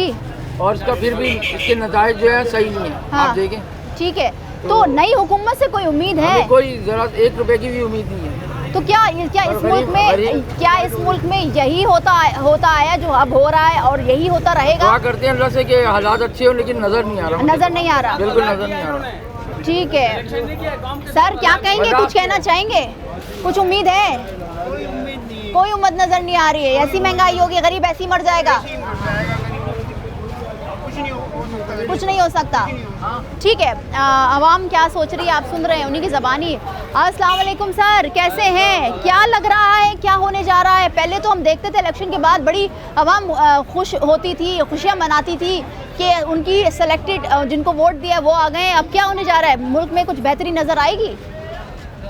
Speaker 13: और इसका फिर भी इसके नताइज जो है सही नहीं है।
Speaker 1: हाँ,
Speaker 13: आप देखें। ठीक है,
Speaker 1: तो नई हुकूमत से कोई उम्मीद है?
Speaker 13: कोई जरा 1 रुपए की भी उम्मीद नहीं है।
Speaker 1: तो क्या इस मुल्क में यही होता आया जो अब हो रहा है, और यही होता रहेगा?
Speaker 13: दुआ करते हैं अल्लाह से कि हालात अच्छे हो, लेकिन नजर नहीं आ रहा, बिल्कुल नजर नहीं आ रहा।
Speaker 1: ठीक है सर, क्या कहेंगे, कुछ कहना चाहेंगे? कुछ उम्मीद है? कोई उम्मीद नजर नहीं आ रही है। ऐसी महंगाई होगी, गरीब ऐसी मर जाएगा, कुछ नहीं हो सकता। ठीक है, आवाम क्या सोच रही है आप सुन रहे हैं, उन्हीं की ज़बानी। अस्सलाम वालेकुम सर, कैसे हैं? क्या लग रहा है, क्या होने जा रहा है? पहले तो हम देखते थे इलेक्शन के बाद बड़ी आवाम खुश होती थी, खुशियाँ मनाती थी कि उनकी सेलेक्टेड जिनको वोट दिया वो आ गए। अब क्या होने जा रहा है? मुल्क में कुछ बेहतरी नज़र आएगी?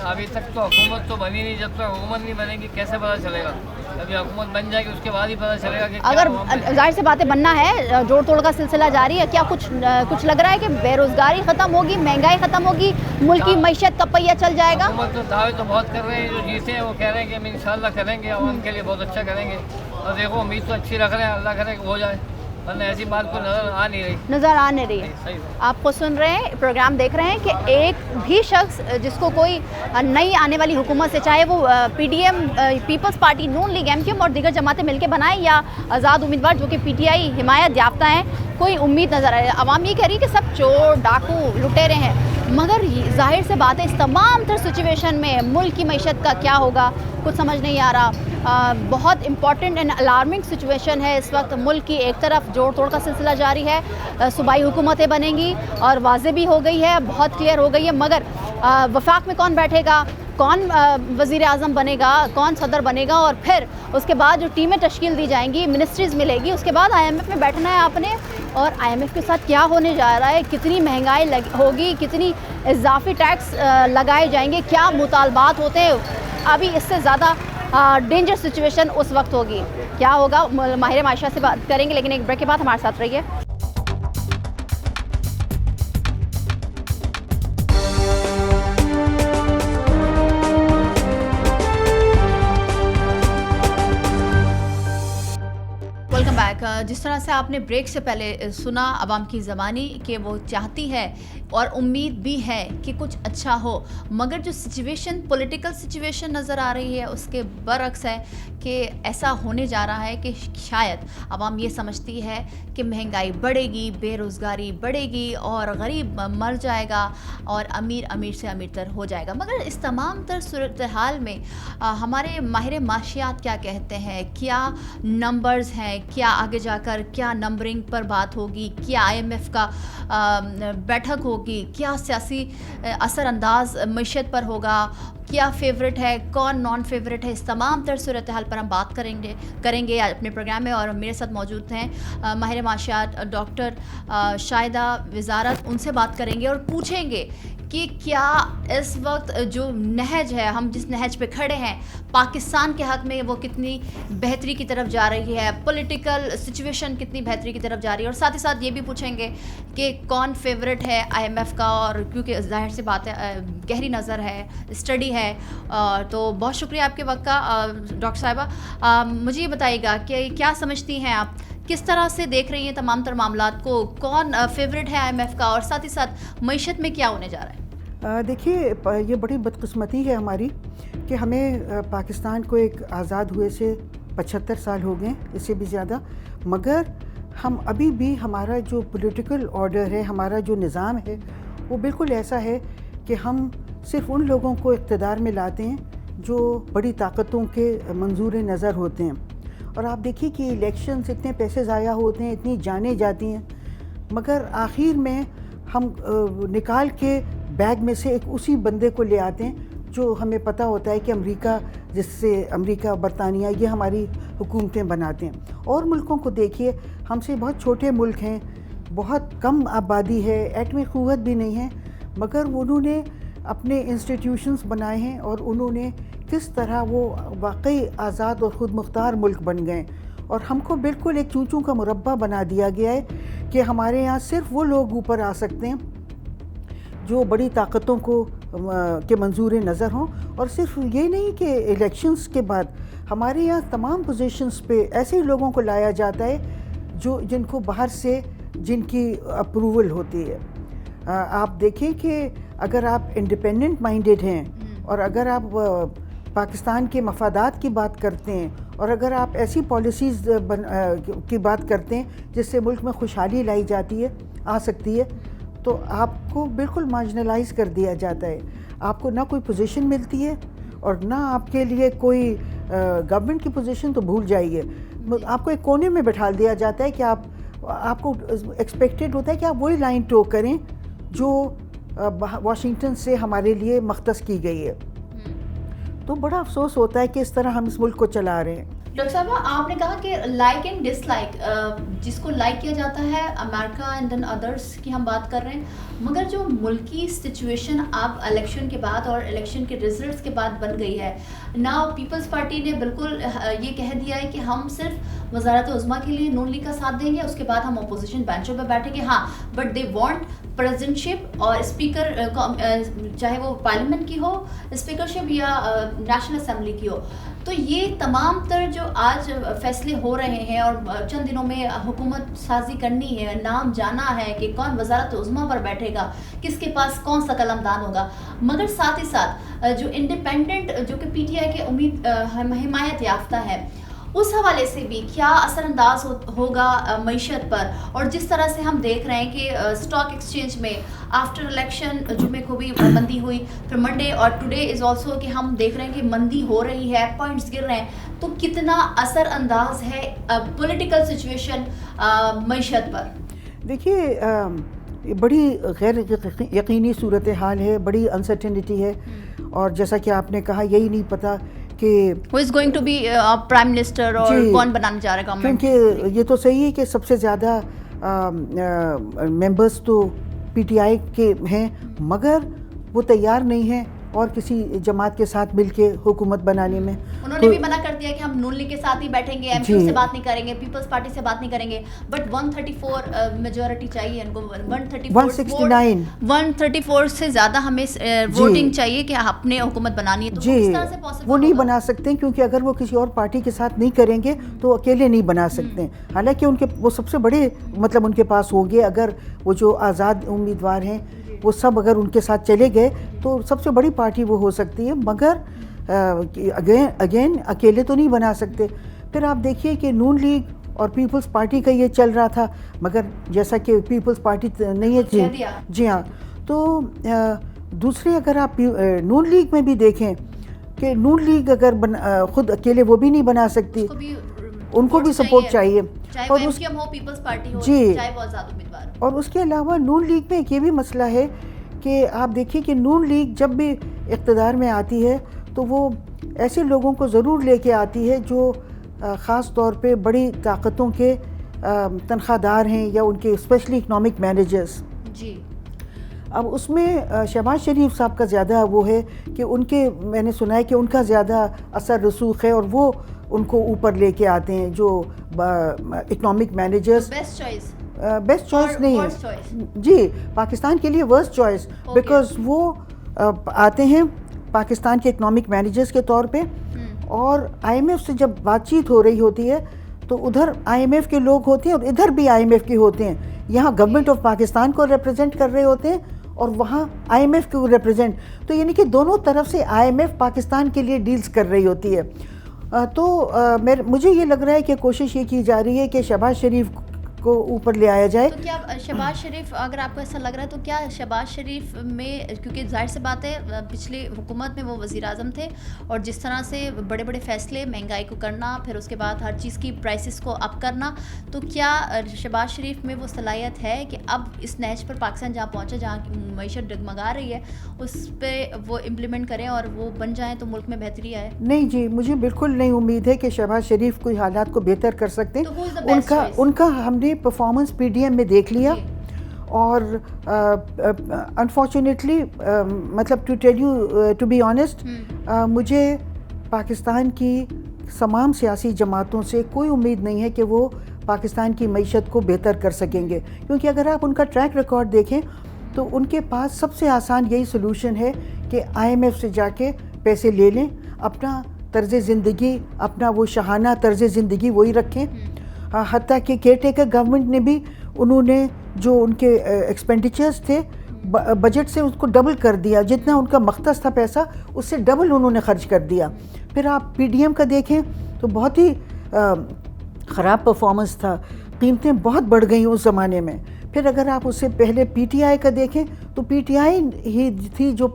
Speaker 14: अभी तक तो हुकूमत तो बनी नहीं, जब तक हुकूमत नहीं बनेगी कैसे पता चलेगा? अभी हुकूमत बन जाएगी उसके बाद ही पता चलेगा कि
Speaker 1: अगर जाहिर से बातें बनना है, जोड़ तोड़ का सिलसिला जारी है। क्या कुछ लग रहा है कि बेरोजगारी खत्म होगी, महंगाई खत्म होगी, मुल्क की मईशत का पहिया चल जाएगा?
Speaker 14: हुकूमत तो दावे तो बहुत कर रहे हैं, जो जीते हैं वो कह रहे हैं कि हम इंशाल्लाह करेंगे, आवाम के लिए बहुत अच्छा करेंगे, और देखो उम्मीद तो अच्छी रख रहे हैं, अल्लाह करे कि हो जाए, वरना ऐसी बात को नज़र आ नहीं रही है। आपको सुन रहे हैं, प्रोग्राम देख रहे हैं कि एक भी शख्स जिसको कोई नई आने वाली हुकूमत से, चाहे वो PDM, पीपल्स पार्टी, नून लीग, MQM और दीगर जमातें मिलकर बनाएं, या आज़ाद उम्मीदवार जो कि PTI हिमायत याफ्ता हैं, कोई उम्मीद नज़र आए। आवाम ये कह रही है कि सब चोर, डाकू, लुटेरे हैं, मगर जाहिर से बात है इस तमाम तर सिचुएशन में मुल्क की मईशत का क्या होगा, कुछ समझ नहीं आ रहा। बहुत इंपॉर्टेंट एंड अलार्मिंग सिचुएशन है इस वक्त। मुल्क की एक तरफ जोड़ तोड़ का सिलसिला जारी है, सूबाई हुकूमतें बनेंगी और वाज़े भी हो गई है, बहुत क्लियर हो गई है, मगर वफाक में कौन बैठेगा, कौन वज़ीर आज़म बनेगा, कौन सदर बनेगा, और फिर उसके बाद जो टीमें तश्कील दी जाएंगी, मिनिस्ट्रीज़ मिलेगी, उसके बाद IMF में बैठना है आपने, और IMF के साथ क्या होने जा रहा है, कितनी महंगाई होगी, कितनी इजाफी टैक्स लगाए जाएंगे, क्या मुतालबात होते हैं, अभी इससे ज़्यादा डेंजर सिचुएशन उस वक्त होगी। क्या होगा, माहिर मायशा से बात करेंगे, लेकिन एक ब्रेक के बाद हमारे साथ रहिए। Welcome back.
Speaker 1: जिस तरह से आपने ब्रेक से पहले सुना अवाम की ज़बानी कि वो चाहती है और उम्मीद भी है कि कुछ अच्छा हो, मगर जो सिचुएशन पॉलिटिकल सिचुएशन नज़र आ रही है उसके बरअक्स है कि ऐसा होने जा रहा है कि शायद अवाम ये समझती है कि महंगाई बढ़ेगी, बेरोज़गारी बढ़ेगी और गरीब मर जाएगा और अमीर अमीर से अमीरतर हो जाएगा। मगर इस तमाम तर सूरत हाल में हमारे माहिर माशियात क्या कहते हैं, क्या नंबर्स हैं, क्या आगे जाकर क्या नंबरिंग पर बात होगी, क्या IMF का बैठक होगी, क्या सियासी असरअंदाज मईशत पर होगा, क्या फेवरेट है, कौन नॉन फेवरेट है, इस तमाम तर सूरत हाल पर हम बात करेंगे आज अपने प्रोग्राम में। और मेरे साथ मौजूद हैं माहिर माशियात डॉक्टर शाहिदा वज़ारत, उनसे बात करेंगे और पूछेंगे कि क्या इस वक्त जो नहज है, हम जिस नहज पे खड़े हैं, पाकिस्तान के हक़ में वो कितनी बेहतरी की तरफ जा रही है, पॉलिटिकल सिचुएशन कितनी बेहतरी की तरफ जा रही है, और साथ ही साथ ये भी पूछेंगे कि कौन फेवरेट है IMF का, और क्योंकि जाहिर सी बात है गहरी नज़र है, स्टडी है। तो बहुत शुक्रिया आपके वक्त का डॉक्टर साहिबा। मुझे ये बताइएगा कि क्या समझती हैं आप, किस तरह से देख रही हैं तमाम तर मामलात को, कौन फेवरेट है IMF का, और साथ ही साथ मईशत में क्या होने जा रहा है?
Speaker 15: देखिए, ये बड़ी बदकिस्मती है हमारी कि हमें पाकिस्तान को एक आज़ाद हुए से 75 साल हो गए, इससे भी ज़्यादा, मगर हम अभी भी हमारा जो पॉलिटिकल ऑर्डर है, हमारा जो निज़ाम है, वो बिल्कुल ऐसा है कि हम सिर्फ उन लोगों को इक़्तिदार में लाते हैं जो बड़ी ताकतों के मंजूर नज़र होते हैं। और आप देखिए कि इलेक्शंस इतने पैसे ज़ाया होते हैं, इतनी जाने जाती हैं, मगर आखिर में हम निकाल के बैग में से एक उसी बंदे को ले आते हैं जो हमें पता होता है कि अमेरिका, जिससे अमेरिका, बरतानिया, ये हमारी हुकूमतें बनाते हैं। और मुल्कों को देखिए, हमसे बहुत छोटे मुल्क हैं, बहुत कम आबादी है, एटमी क़ुव्वत भी नहीं है, मगर उन्होंने अपने इंस्टीट्यूशंस बनाए हैं और उन्होंने किस तरह वो वाकई आज़ाद और ख़ुद मुख्तार मुल्क बन गए। और हमको बिल्कुल एक चूचू का मुरब्बा बना दिया गया है कि हमारे यहाँ सिर्फ वो लोग ऊपर आ सकते हैं जो बड़ी ताकतों को के मंजूर नज़र हों। और सिर्फ ये नहीं कि इलेक्शंस के बाद हमारे यहाँ तमाम पोजीशंस पे ऐसे लोगों को लाया जाता है जिनको बाहर से जिनकी अप्रूवल होती है। आप देखें कि अगर आप इंडिपेंडेंट माइंडेड हैं और अगर आप पाकिस्तान के मफादात की बात करते हैं और अगर आप ऐसी पॉलिसीज़ की बात करते हैं जिससे मुल्क में खुशहाली लाई जाती है, आ सकती है, तो आपको बिल्कुल मार्जिनलाइज कर दिया जाता है। आपको ना कोई पोजीशन मिलती है और ना आपके लिए कोई गवर्नमेंट की पोजीशन तो भूल जाइए, आपको एक कोने में बैठा दिया जाता है कि आपको एक्सपेक्टेड होता है कि आप वही लाइन टो करें जो वाशिंगटन से हमारे लिए मख्तस की गई है। तो बड़ा अफसोस होता है कि इस तरह हम इस मुल्क को चला रहे हैं।
Speaker 1: डॉक्टर साहब, आपने कहा कि लाइक एंड डिसलाइक, जिसको लाइक किया जाता है अमेरिका एंड देन अदर्स की हम बात कर रहे हैं, मगर जो मुल्की सिचुएशन आप इलेक्शन के बाद और इलेक्शन के रिजल्ट्स के बाद बन गई है ना, पीपल्स पार्टी ने बिल्कुल ये कह दिया है कि हम सिर्फ वज़ारत उज़्मा के लिए नून लीग का साथ देंगे, उसके बाद हम अपोजिशन बेंचों पर बैठेंगे। हाँ, बट दे वांट प्रेसिडेंटशिप और स्पीकर, चाहे वो पार्लियामेंट की हो स्पीकरशिप या नेशनल असेंबली की हो। तो ये तमाम तर जो आज फैसले हो रहे हैं और चंद दिनों में हुकूमत साजी करनी है, नाम जाना है कि कौन वज़ारत उज़्मा पर बैठेगा, किसके पास कौन सा कलमदान होगा, मगर साथ ही साथ जो इंडिपेंडेंट, जो कि PTI के उम्मीद हिमायत याफ्ता है, उस हवाले से भी क्या असरअंदाज होगा मईशत पर। और जिस तरह से हम देख रहे हैं कि स्टॉक एक्सचेंज में आफ्टर इलेक्शन जुमे को भी मंदी हुई, फिर मंडे और टुडे इज़ ऑल्सो कि हम देख रहे हैं कि मंदी हो रही है, पॉइंट्स गिर रहे हैं, तो कितना असरअंदाज है पॉलिटिकल सिचुएशन मईशत पर?
Speaker 15: देखिए, बड़ी गैर यकीनी सूरत हाल है, बड़ी अनसर्टेनिटी है, और जैसा कि आपने कहा, यही नहीं पता कि
Speaker 1: Who is going to be prime minister और कौन बनाने जा रहा है गवर्नमेंट।
Speaker 15: क्योंकि ये तो सही है कि सबसे ज़्यादा मेंबर्स तो PTI के हैं, मगर वो तैयार नहीं हैं और किसी जमात के साथ मिलके हुकूमत बनाने में।
Speaker 1: उन्होंने भी मना कर दिया कि हम नून लीग के साथ ही बैठेंगे, एमक्यू से बात नहीं करेंगे, पीपल्स पार्टी से बात नहीं करेंगे, बट 134 मेजॉरिटी चाहिए इनको, 134 से ज़्यादा हमें वोटिंग चाहिए कि अपने हुकूमत बनानी है। तो
Speaker 15: जी,
Speaker 1: किस तरह से पॉसिबल
Speaker 15: वो नहीं बना सकते, क्योंकि अगर वो किसी और पार्टी के साथ नहीं करेंगे तो अकेले नहीं बना सकते। हालांकि उनके वो सबसे बड़े मतलब उनके पास होंगे, अगर वो जो आज़ाद उम्मीदवार हैं वो सब अगर उनके साथ चले गए तो सबसे बड़ी पार्टी वो हो सकती है, मगर अगेन अकेले तो नहीं बना सकते। फिर आप देखिए कि नून लीग और पीपल्स पार्टी का ये चल रहा था, मगर जैसा कि पीपल्स पार्टी नहीं है जी हाँ, तो दूसरे अगर आप नून लीग में भी देखें कि नून लीग अगर खुद अकेले वो भी नहीं बना सकती, उनको भी सपोर्ट चाहिए,
Speaker 1: चाहे
Speaker 15: और
Speaker 1: वो एमक्यूएम हो, पीपल्स पार्टी हो,
Speaker 15: जी,
Speaker 1: चाहे वो आज़ाद उम्मीदवार हो।
Speaker 15: और उसके अलावा नून लीग में एक ये भी मसला है कि आप देखिए कि नून लीग जब भी इक़्तिदार में आती है तो वो ऐसे लोगों को ज़रूर लेके आती है जो ख़ास तौर पे बड़ी ताकतों के तनख्वाहदार हैं या उनके स्पेशली इकनॉमिक मैनेजर्स।
Speaker 1: जी,
Speaker 15: अब उसमें शहबाज शरीफ साहब का ज़्यादा वो है कि उनके, मैंने सुना है कि उनका ज़्यादा असर रसूख है और वो उनको ऊपर लेके आते हैं जो इकनॉमिक मैनेजर्स। बेस्ट चॉइस नहीं है जी, पाकिस्तान के लिए वर्स्ट चॉइस, बिकॉज वो आते हैं पाकिस्तान के इकनॉमिक मैनेजर्स के तौर पे, और IMF से जब बातचीत हो रही होती है तो उधर IMF के लोग होते हैं और इधर भी IMF के होते हैं। यहाँ गवर्नमेंट ऑफ पाकिस्तान को रिप्रेजेंट कर रहे होते हैं और वहाँ IMF को रिप्रेजेंट, तो यानी कि दोनों तरफ से IMF पाकिस्तान के लिए डील्स कर रही होती है। मुझे ये लग रहा है कि कोशिश ये की जा रही है कि शहबाज शरीफ को ऊपर ले आया जाए।
Speaker 1: तो क्या शहबाज शरीफ, अगर आपको ऐसा लग रहा है तो क्या शहबाज शरीफ में, क्योंकि जाहिर सी बात है पिछली हुकूमत में वो वज़ीर आज़म थे और जिस तरह से बड़े बड़े फ़ैसले, महंगाई को करना, फिर उसके बाद हर चीज़ की प्राइसेस को अप करना, तो क्या शहबाज शरीफ में वो सलाहियत है कि अब इस नहज पर पाकिस्तान जहाँ पहुँचा, जहाँ की मईशत डगमगा रही है, उस पर वो इम्प्लीमेंट करें और वो बन जाएँ तो मुल्क में बेहतरी आए?
Speaker 15: नहीं जी, मुझे बिल्कुल नहीं उम्मीद है कि शहबाज शरीफ कोई हालात को बेहतर कर सकते हैं। उनका हमने परफॉर्मेंस PDM में देख लिया, और अनफॉर्चुनेटली मतलब टू बी ऑनेस्ट, मुझे पाकिस्तान की तमाम सियासी जमातों से कोई उम्मीद नहीं है कि वो पाकिस्तान की मईशत को बेहतर कर सकेंगे, क्योंकि अगर आप उनका ट्रैक रिकॉर्ड देखें तो उनके पास सबसे आसान यही सोल्यूशन है कि IMF से जाके पैसे ले लें, अपना तर्ज़ ज़िंदगी, अपना वो शहाना तर्ज़ ज़िंदगी वही रखें। हत्ता कि केयरटेकर गवर्नमेंट ने भी, उन्होंने जो उनके एक्सपेंडिचर्स थे बजट से उसको डबल कर दिया, जितना उनका मख्तस था पैसा उससे डबल उन्होंने खर्च कर दिया। फिर आप PDM का देखें तो बहुत ही ख़राब परफॉर्मेंस था, कीमतें बहुत बढ़ गई उस ज़माने में। फिर अगर आप उससे पहले PTI का देखें तो PTI ही थी जो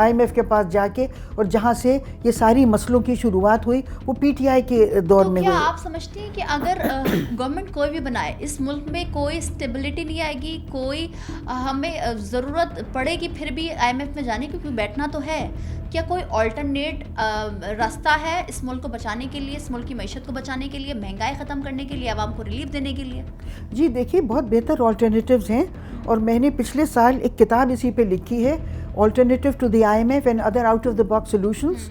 Speaker 15: IMF के पास जाके, और जहाँ से ये सारी मसलों की शुरुआत हुई वो PTI के दौर में हुई।
Speaker 1: क्या आप समझते हैं कि अगर गवर्नमेंट कोई भी बनाए, इस मुल्क में कोई स्टेबिलिटी नहीं आएगी, कोई हमें ज़रूरत पड़ेगी फिर भी IMF में जाने की, क्योंकि बैठना तो है, क्या कोई ऑल्टरनेट रास्ता है इस मुल्क को बचाने के लिए, इस मुल्क की मईशत को बचाने के लिए, महंगाई ख़त्म करने के लिए, आवाम को रिलीफ देने के लिए?
Speaker 15: जी देखिए, बहुत बेहतर ऑल्टरनेटिव्स हैं, और मैंने पिछले साल एक किताब इसी पे लिखी है, alternative to the IMF and other out of the box solutions,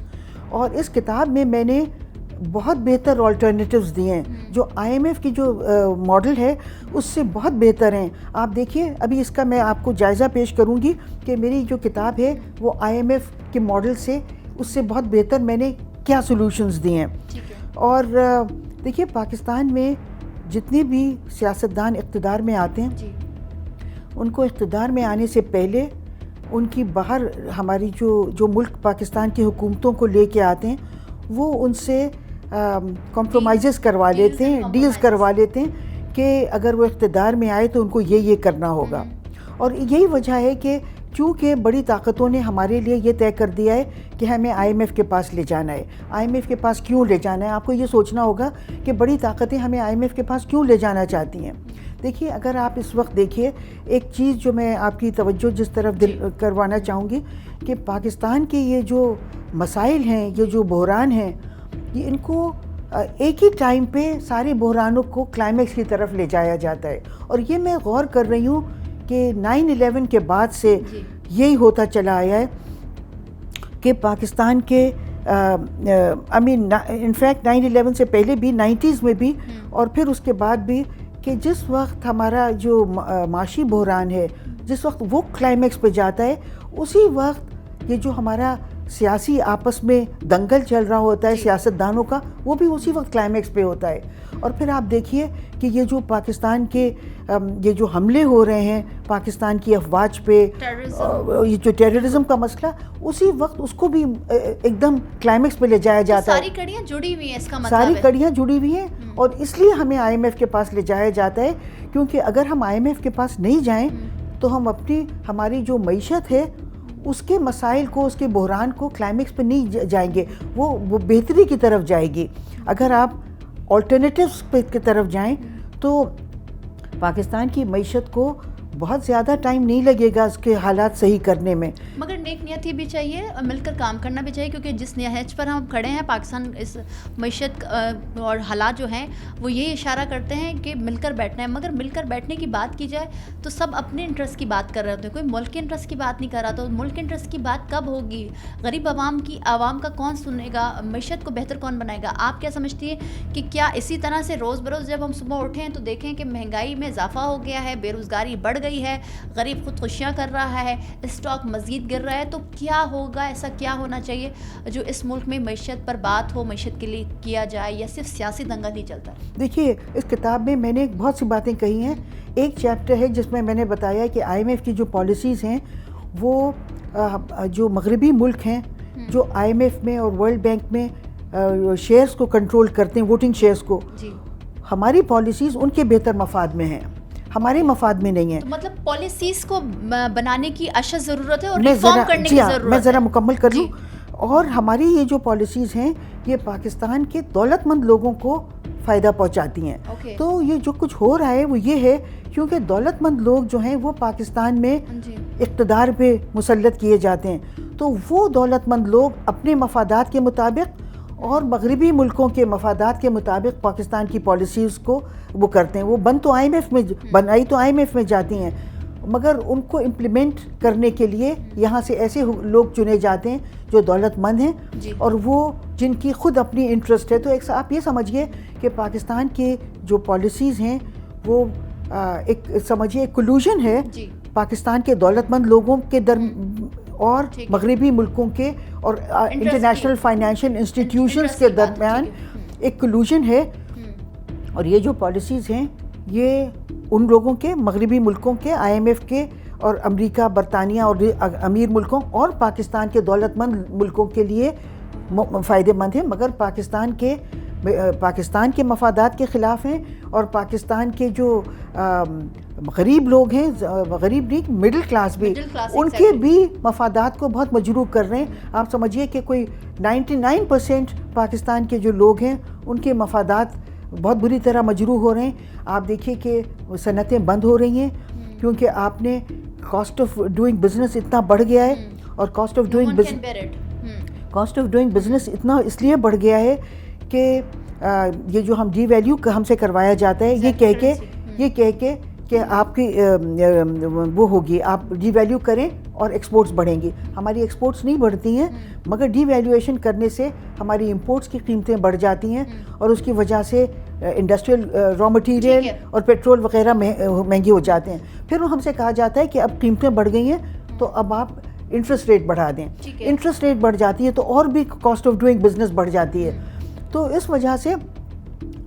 Speaker 15: और इस किताब में मैंने बहुत बेहतर ऑल्टरनेटिव्स दिए हैं जो IMF की जो मॉडल है उससे बहुत बेहतर हैं। आप देखिए, अभी इसका मैं आपको जायज़ा पेश करूंगी कि मेरी जो किताब है वो IMF के मॉडल से, उससे बहुत बेहतर मैंने क्या सॉल्यूशंस दिए हैं। और देखिए, पाकिस्तान में जितने भी सियासतदान इक़्तिदार में आते हैं, उनको इक़्तिदार में आने से पहले उनकी बाहर हमारी जो मुल्क पाकिस्तान की हुकूमतों को लेके आते हैं, वो उनसे कॉम्प्रोमाइज़ करवा लेते हैं, डील्स करवा लेते हैं कि अगर वो इक़्तिदार में आए तो उनको ये करना होगा। और यही वजह है कि चूँकि बड़ी ताकतों ने हमारे लिए ये तय कर दिया है कि हमें IMF के पास ले जाना है। IMF के पास क्यों ले जाना है? आपको ये सोचना होगा कि बड़ी ताकतें हमें IMF के पास क्यों ले जाना चाहती हैं। देखिए, अगर आप इस वक्त देखिए, एक चीज़ जो मैं आपकी तवज्जो जिस तरफ करवाना चाहूँगी कि पाकिस्तान के ये जो मसाइल हैं, ये जो बहरान हैं, ये इनको एक ही टाइम पे सारे बहरानों को क्लाइमेक्स की तरफ ले जाया जाता है। और ये मैं गौर कर रही हूँ कि 9/11 के बाद से यही होता चला आया है कि पाकिस्तान के इनफैक्ट 9/11 से पहले भी 90s में भी और फिर उसके बाद भी कि जिस वक्त हमारा जो माशी बहरान है, जिस वक्त वो क्लाइमेक्स पे जाता है, उसी वक्त ये जो हमारा सियासी आपस में दंगल चल रहा होता है सियासतदानों का, वो भी उसी वक्त क्लाइमेक्स पे होता है। और फिर आप देखिए कि ये जो पाकिस्तान के ये जो हमले हो रहे हैं पाकिस्तान की अफवाज पे, ये जो टेररिज्म का मसला, उसी वक्त उसको भी एकदम क्लाइमेक्स पे ले जाया जाता है।
Speaker 1: सारी कड़ियाँ जुड़ी हुई हैं, इसका मतलब
Speaker 15: सारी कड़ियाँ जुड़ी हुई हैं और इसलिए हमें IMF के पास ले जाया जाता है, क्योंकि अगर हम IMF के पास नहीं जाएं तो हम हमारी जो मईशत है उसके मसाइल को, उसके बहरान को क्लाइमेक्स पे नहीं जाएंगे, वो बेहतरी की तरफ जाएगी। अगर आप ऑल्टरनेटिव्स की तरफ जाएं तो पाकिस्तान की मईशत को बहुत ज़्यादा टाइम नहीं लगेगा उसके हालात सही करने में।
Speaker 1: मगर नेक नियति भी चाहिए और मिलकर काम करना भी चाहिए, क्योंकि जिस नहज पर हम खड़े हैं पाकिस्तान, इस मईशत और हालात जो हैं वो ये इशारा करते हैं कि मिलकर बैठना है। मगर मिलकर बैठने की बात की जाए तो सब अपने इंटरेस्ट की बात कर रहे होते हैं, कोई मुल्क के इंटरेस्ट की बात नहीं कर रहा। तो मुल्क के इंटरेस्ट की बात कब होगी? गरीब आवाम का कौन सुनेगा? मईशत को बेहतर कौन बनाएगा? आप क्या समझती हैं कि क्या इसी तरह से रोज़ बरोज़ जब हम सुबह उठें तो देखें कि महंगाई में इजाफा हो गया है, बेरोज़गारी बढ़ गई है, गरीब खुदकुशियाँ कर रहा है, स्टॉक मज़ीद गिर रहा है, तो क्या होगा? ऐसा क्या होना चाहिए जो इस मुल्क में मईशत पर बात हो, मईशत के लिए किया जाए, या सिर्फ सियासी दंगल ही चलता है?
Speaker 15: देखिए, इस किताब में मैंने बहुत सी बातें कही हैं। एक चैप्टर है जिसमें मैंने बताया कि IMF की जो पॉलिसीज़ हैं वो जो मगरबी मुल्क हैं जो IMF में और वर्ल्ड बैंक में शेयर्स को कंट्रोल करते हैं, वोटिंग शेयर्स को, हमारी पॉलिसीज़ उनके बेहतर मफाद में हैं, हमारे मफाद में नहीं है।
Speaker 1: तो मतलब पॉलिसीज़ को बनाने की अशद ज़रूरत है और रिफॉर्म करने की ज़रूरत है।
Speaker 15: मैं ज़रा मुकम्मल कर लूँ। और हमारी ये जो पॉलिसीज़ हैं ये पाकिस्तान के दौलतमंद लोगों को फ़ायदा पहुंचाती हैं। तो ये जो कुछ हो रहा है वो ये है क्योंकि दौलतमंद लोग जो हैं वो पाकिस्तान में इक़्तिदार पे मुसल्लत किए जाते हैं, तो वो दौलतमंद लोग अपने मफादात के मुताबिक और मगरबी मुल्कों के मफादात के मुताबिक पाकिस्तान की पॉलिसीज़ को वो करते हैं। वो बनाई तो IMF में जाती हैं, मगर उनको इम्प्लीमेंट करने के लिए यहाँ से ऐसे लोग चुने जाते हैं जो दौलतमंद हैं और वो जिनकी खुद अपनी इंटरेस्ट है। तो एक आप ये समझिए कि पाकिस्तान के जो पॉलिसीज़ हैं वो एक समझिए एक कोलूजन है पाकिस्तान के दौलतमंद लोगों के और मगरबी मुल्कों के और इंटरनेशनल फाइनेंशियल इंस्टीट्यूशंस के दरमियान एक कोलूजन है। और ये जो पॉलिसीज़ हैं ये उन लोगों के, मगरबी मुल्कों के, IMF के और अमेरिका, बरतानिया और अमीर मुल्कों और पाकिस्तान के दौलतमंद मुल्कों के लिए फ़ायदेमंद है, मगर पाकिस्तान के मफादात के ख़िलाफ़ हैं। और पाकिस्तान के जो गरीब लोग हैं, गरीब नहीं, मिडिल क्लास भी, उनके भी मफादात को बहुत मजरूह कर रहे हैं। आप समझिए कि कोई 99% पाकिस्तान के जो लोग हैं उनके मफादात बहुत बुरी तरह मजरूह हो रहे हैं। आप देखिए कि सनतें बंद हो रही हैं क्योंकि आपने कॉस्ट ऑफ डूइंग बिज़नेस इतना बढ़ गया है और कॉस्ट ऑफ डूइंग बिज़नेस इतना इसलिए बढ़ गया है कि ये जो हम डीवैल्यू हमसे करवाया जाता है, ये कह के कि आपकी वो होगी, आप डीवैल्यू करें और एक्सपोर्ट्स बढ़ेंगी। हमारी एक्सपोर्ट्स नहीं बढ़ती हैं, मगर डीवैल्यूएशन करने से हमारी इंपोर्ट्स की कीमतें बढ़ जाती हैं और उसकी वजह से इंडस्ट्रियल रॉ मटेरियल और पेट्रोल वगैरह महंगे हो जाते हैं। फिर हमसे कहा जाता है कि अब कीमतें बढ़ गई हैं तो अब आप इंटरेस्ट रेट बढ़ा दें। इंटरेस्ट रेट बढ़ जाती है तो और भी कॉस्ट ऑफ डूइंग बिजनेस बढ़ जाती है। तो इस वजह से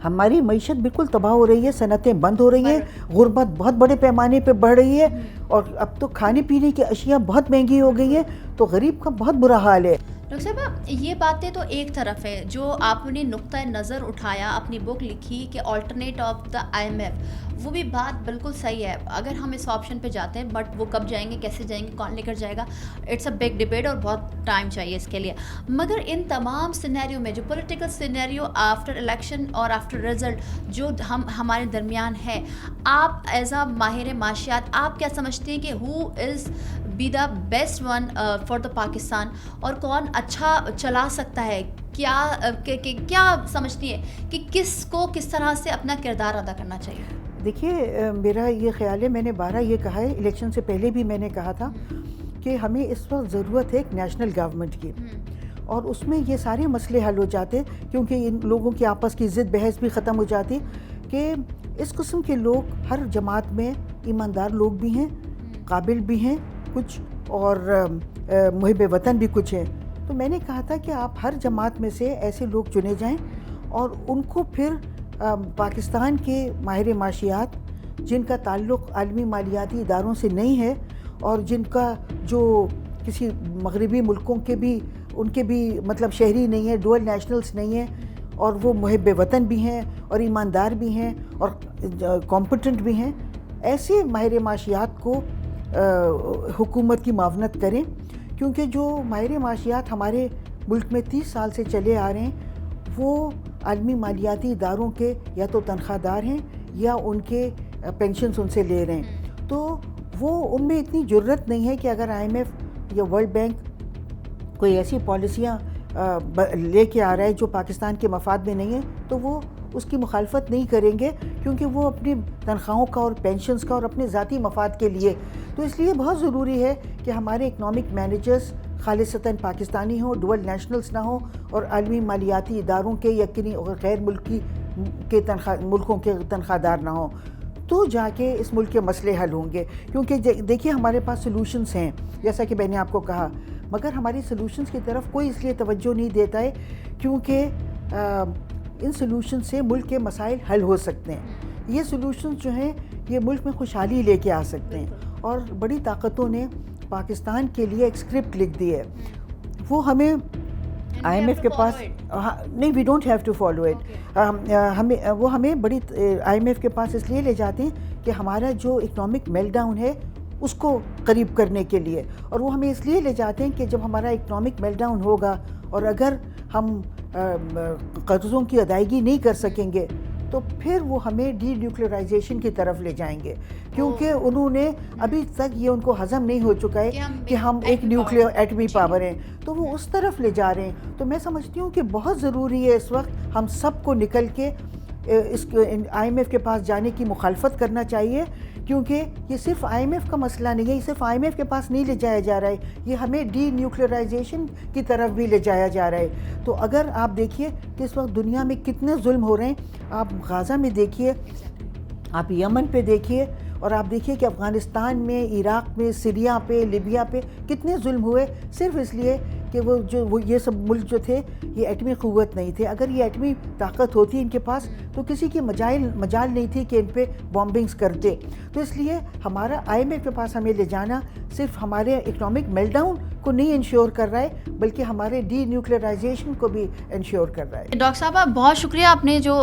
Speaker 15: हमारी मईशत बिल्कुल तबाह हो रही है, सनतें बंद हो रही हैं, गुर्बत बहुत बड़े पैमाने पे बढ़ रही है और अब तो खाने पीने की अशिया बहुत महंगी हो गई है, तो गरीब का बहुत बुरा हाल है।
Speaker 1: डॉक्टर साहब, ये बातें तो एक तरफ है, जो आपने नुक्ता नज़र उठाया, अपनी बुक लिखी कि ऑल्टरनेट ऑफ द IMF, वो भी बात बिल्कुल सही है। अगर हम इस ऑप्शन पे जाते हैं, बट वो कब जाएंगे, कैसे जाएंगे, कौन लेकर जाएगा, इट्स अ बिग डिबेट और बहुत टाइम चाहिए इसके लिए। मगर इन तमाम सिनेरियो में जो पॉलिटिकल सिनेरियो आफ्टर इलेक्शन और आफ्टर रिजल्ट जो हमारे दरमियान है, आप एज आ माहिर माशियात आप क्या समझते हैं कि who is be the best one for the Pakistan और कौन अच्छा चला सकता है? क्या समझती है कि किसको किस तरह से अपना किरदार अदा करना चाहिए?
Speaker 15: देखिए, मेरा ये ख्याल है, मैंने 12 ये कहा है, इलेक्शन से पहले भी मैंने कहा था कि हमें इस वक्त ज़रूरत है एक नेशनल गवर्नमेंट की, और उसमें ये सारे मसले हल हो जाते क्योंकि इन लोगों की आपस की ज़िद बहस भी ख़त्म हो जाती कि इस किस्म के लोग हर जमात में ईमानदार लोग भी हैं, काबिल भी हैं कुछ, और मुहिब वतन भी कुछ हैं। तो मैंने कहा था कि आप हर जमात में से ऐसे लोग चुने जाएं और उनको फिर पाकिस्तान के माहिर माशियात जिनका ताल्लुक़ आलमी मालियाती इदारों से नहीं है और जिनका जो किसी मगरबी मुल्कों के भी उनके भी मतलब शहरी नहीं है, डुअल नेशनल्स नहीं हैं, और वो मुहिब वतन भी हैं और ईमानदार भी हैं और कॉम्पिटेंट भी हैं, ऐसे माहिर माशियात को हुकूमत की मावनत करें। क्योंकि जो माहिर माशियात हमारे मुल्क में 30 साल से चले आ रहे हैं वो आलमी मालियाती इदारों के या तो तनख्वाहदार हैं या उनके पेंशन्स उनसे ले रहे हैं। तो वो उनमें इतनी ज़रूरत नहीं है कि अगर IMF या वर्ल्ड बैंक कोई ऐसी पॉलिसियाँ लेके आ रहा है जो पाकिस्तान के मफाद में नहीं है तो वो उसकी मुखालफत नहीं करेंगे, क्योंकि वो अपनी तनख्वाहों का और पेंशन्स का और अपने ज़ाती मफाद के लिए। तो इसलिए बहुत ज़रूरी है कि हमारे इकनॉमिक मैनेजर्स खालिसतन पाकिस्तानी हों, डुअल नेशनल्स ना हों और आलमी मालियाती इदारों के या किन्हीं गैर मुल्की के मुल्कों के तनख्वाहदार ना हों, तो जाके इस मुल्क के मसले हल होंगे। क्योंकि देखिए हमारे पास सलूशंस हैं जैसा कि मैंने आपको कहा, मगर हमारी सलूशंस की तरफ कोई इसलिए तवज्जो नहीं देता है क्योंकि इन सलूशन से मुल्क के मसाइल हल हो सकते हैं। ये सलूशन जो हैं ये मुल्क में खुशहाली लेके आ सकते हैं, और बड़ी ताकतों ने पाकिस्तान के लिए एक स्क्रिप्ट लिख दी है। वो हमें IMF के पास नहीं, we don't have to follow it. हमें बड़ी IMF के पास इसलिए ले जाते हैं कि हमारा जो इकनॉमिक मेल्टडाउन है उसको करीब करने के लिए, और वो हमें इसलिए ले जाते हैं कि जब हमारा इकनॉमिक मेल्टडाउन होगा और अगर हम कर्ज़ों की अदायगी नहीं कर सकेंगे तो फिर वो हमें डी न्यूक्लियराइजेशन की तरफ ले जाएंगे, क्योंकि उन्होंने अभी तक ये उनको हज़म नहीं हो चुका है कि हम एक न्यूक्लियर एटमी पावर हैं, तो वो उस तरफ ले जा रहे हैं। तो मैं समझती हूँ कि बहुत ज़रूरी है इस वक्त हम सबको निकल के इस IMF के पास जाने की मुखालफत करना चाहिए, क्योंकि ये सिर्फ IMF का मसला नहीं है, ये सिर्फ IMF के पास नहीं ले जाया जा रहा है, ये हमें डी न्यूक्लियराइजेशन की तरफ भी ले जाया जा रहा है। तो अगर आप देखिए कि इस वक्त दुनिया में कितने जुल्म हो रहे हैं, आप गाज़ा में देखिए, आप यमन पे देखिए, और आप देखिए कि अफ़गानिस्तान में, इराक़ में, सीरिया पे, लिबिया पे कितने जुल्म हुए सिर्फ इसलिए कि वो ये सब मुल्क जो थे ये एटमी क़ुव्वत नहीं थे। अगर ये एटमी ताकत होती इनके पास तो किसी की मजाल नहीं थी कि इन पे बॉम्बिंग्स करते। तो इसलिए हमारा IMF के पास हमें ले जाना सिर्फ हमारे इकनॉमिक मेल्टडाउन को नहीं इंश्योर कर रहा है, बल्कि हमारे डी न्यूक्लियराइजेशन को भी इंश्योर कर रहा है।
Speaker 1: डॉक्टर साहब बहुत शुक्रिया, आपने जो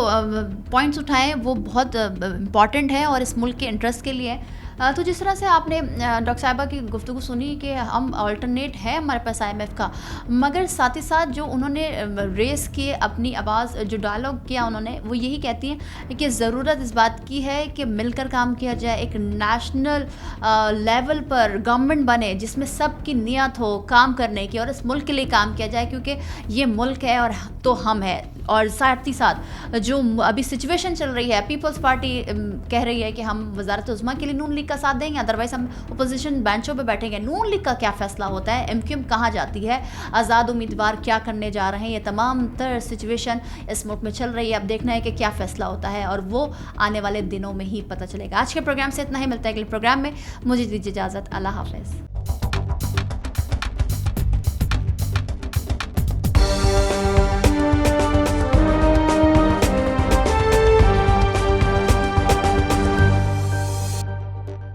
Speaker 1: पॉइंट्स उठाए वो बहुत इम्पॉर्टेंट है और इस मुल्क के इंटरेस्ट के लिए। तो जिस तरह से आपने डॉक्टर साहिबा की गुफ्तगू सुनी कि हम अल्टरनेट है हमारे पास IMF का, मगर साथ ही साथ जो उन्होंने रेस किए अपनी आवाज़, जो डायलॉग किया उन्होंने, वो यही कहती हैं कि ज़रूरत इस बात की है कि मिलकर काम किया जाए, एक नेशनल लेवल पर गवर्नमेंट बने जिसमें सबकी नियत हो काम करने की और इस मुल्क के लिए काम किया जाए, क्योंकि ये मुल्क है और तो हम है। और साथ ही साथ जो अभी सिचुएशन चल रही है, पीपल्स पार्टी कह रही है कि हम वज़ारत उज़्मा के लिए नून लीग का साथ देंगे, अदरवाइज़ हम अपोजिशन बेंचों पे बैठेंगे। नून लीग का क्या फ़ैसला होता है, MQM कहाँ जाती है, आज़ाद उम्मीदवार क्या करने जा रहे हैं, ये तमाम तर सिचुएशन इस मुल्क में चल रही है। अब देखना है कि क्या फ़ैसला होता है और वो आने वाले दिनों में ही पता चलेगा। आज के प्रोग्राम से इतना ही, मिलता है अगले प्रोग्राम में। मुझे दीजिए इजाज़त, अल्लाह हाफ़िज़।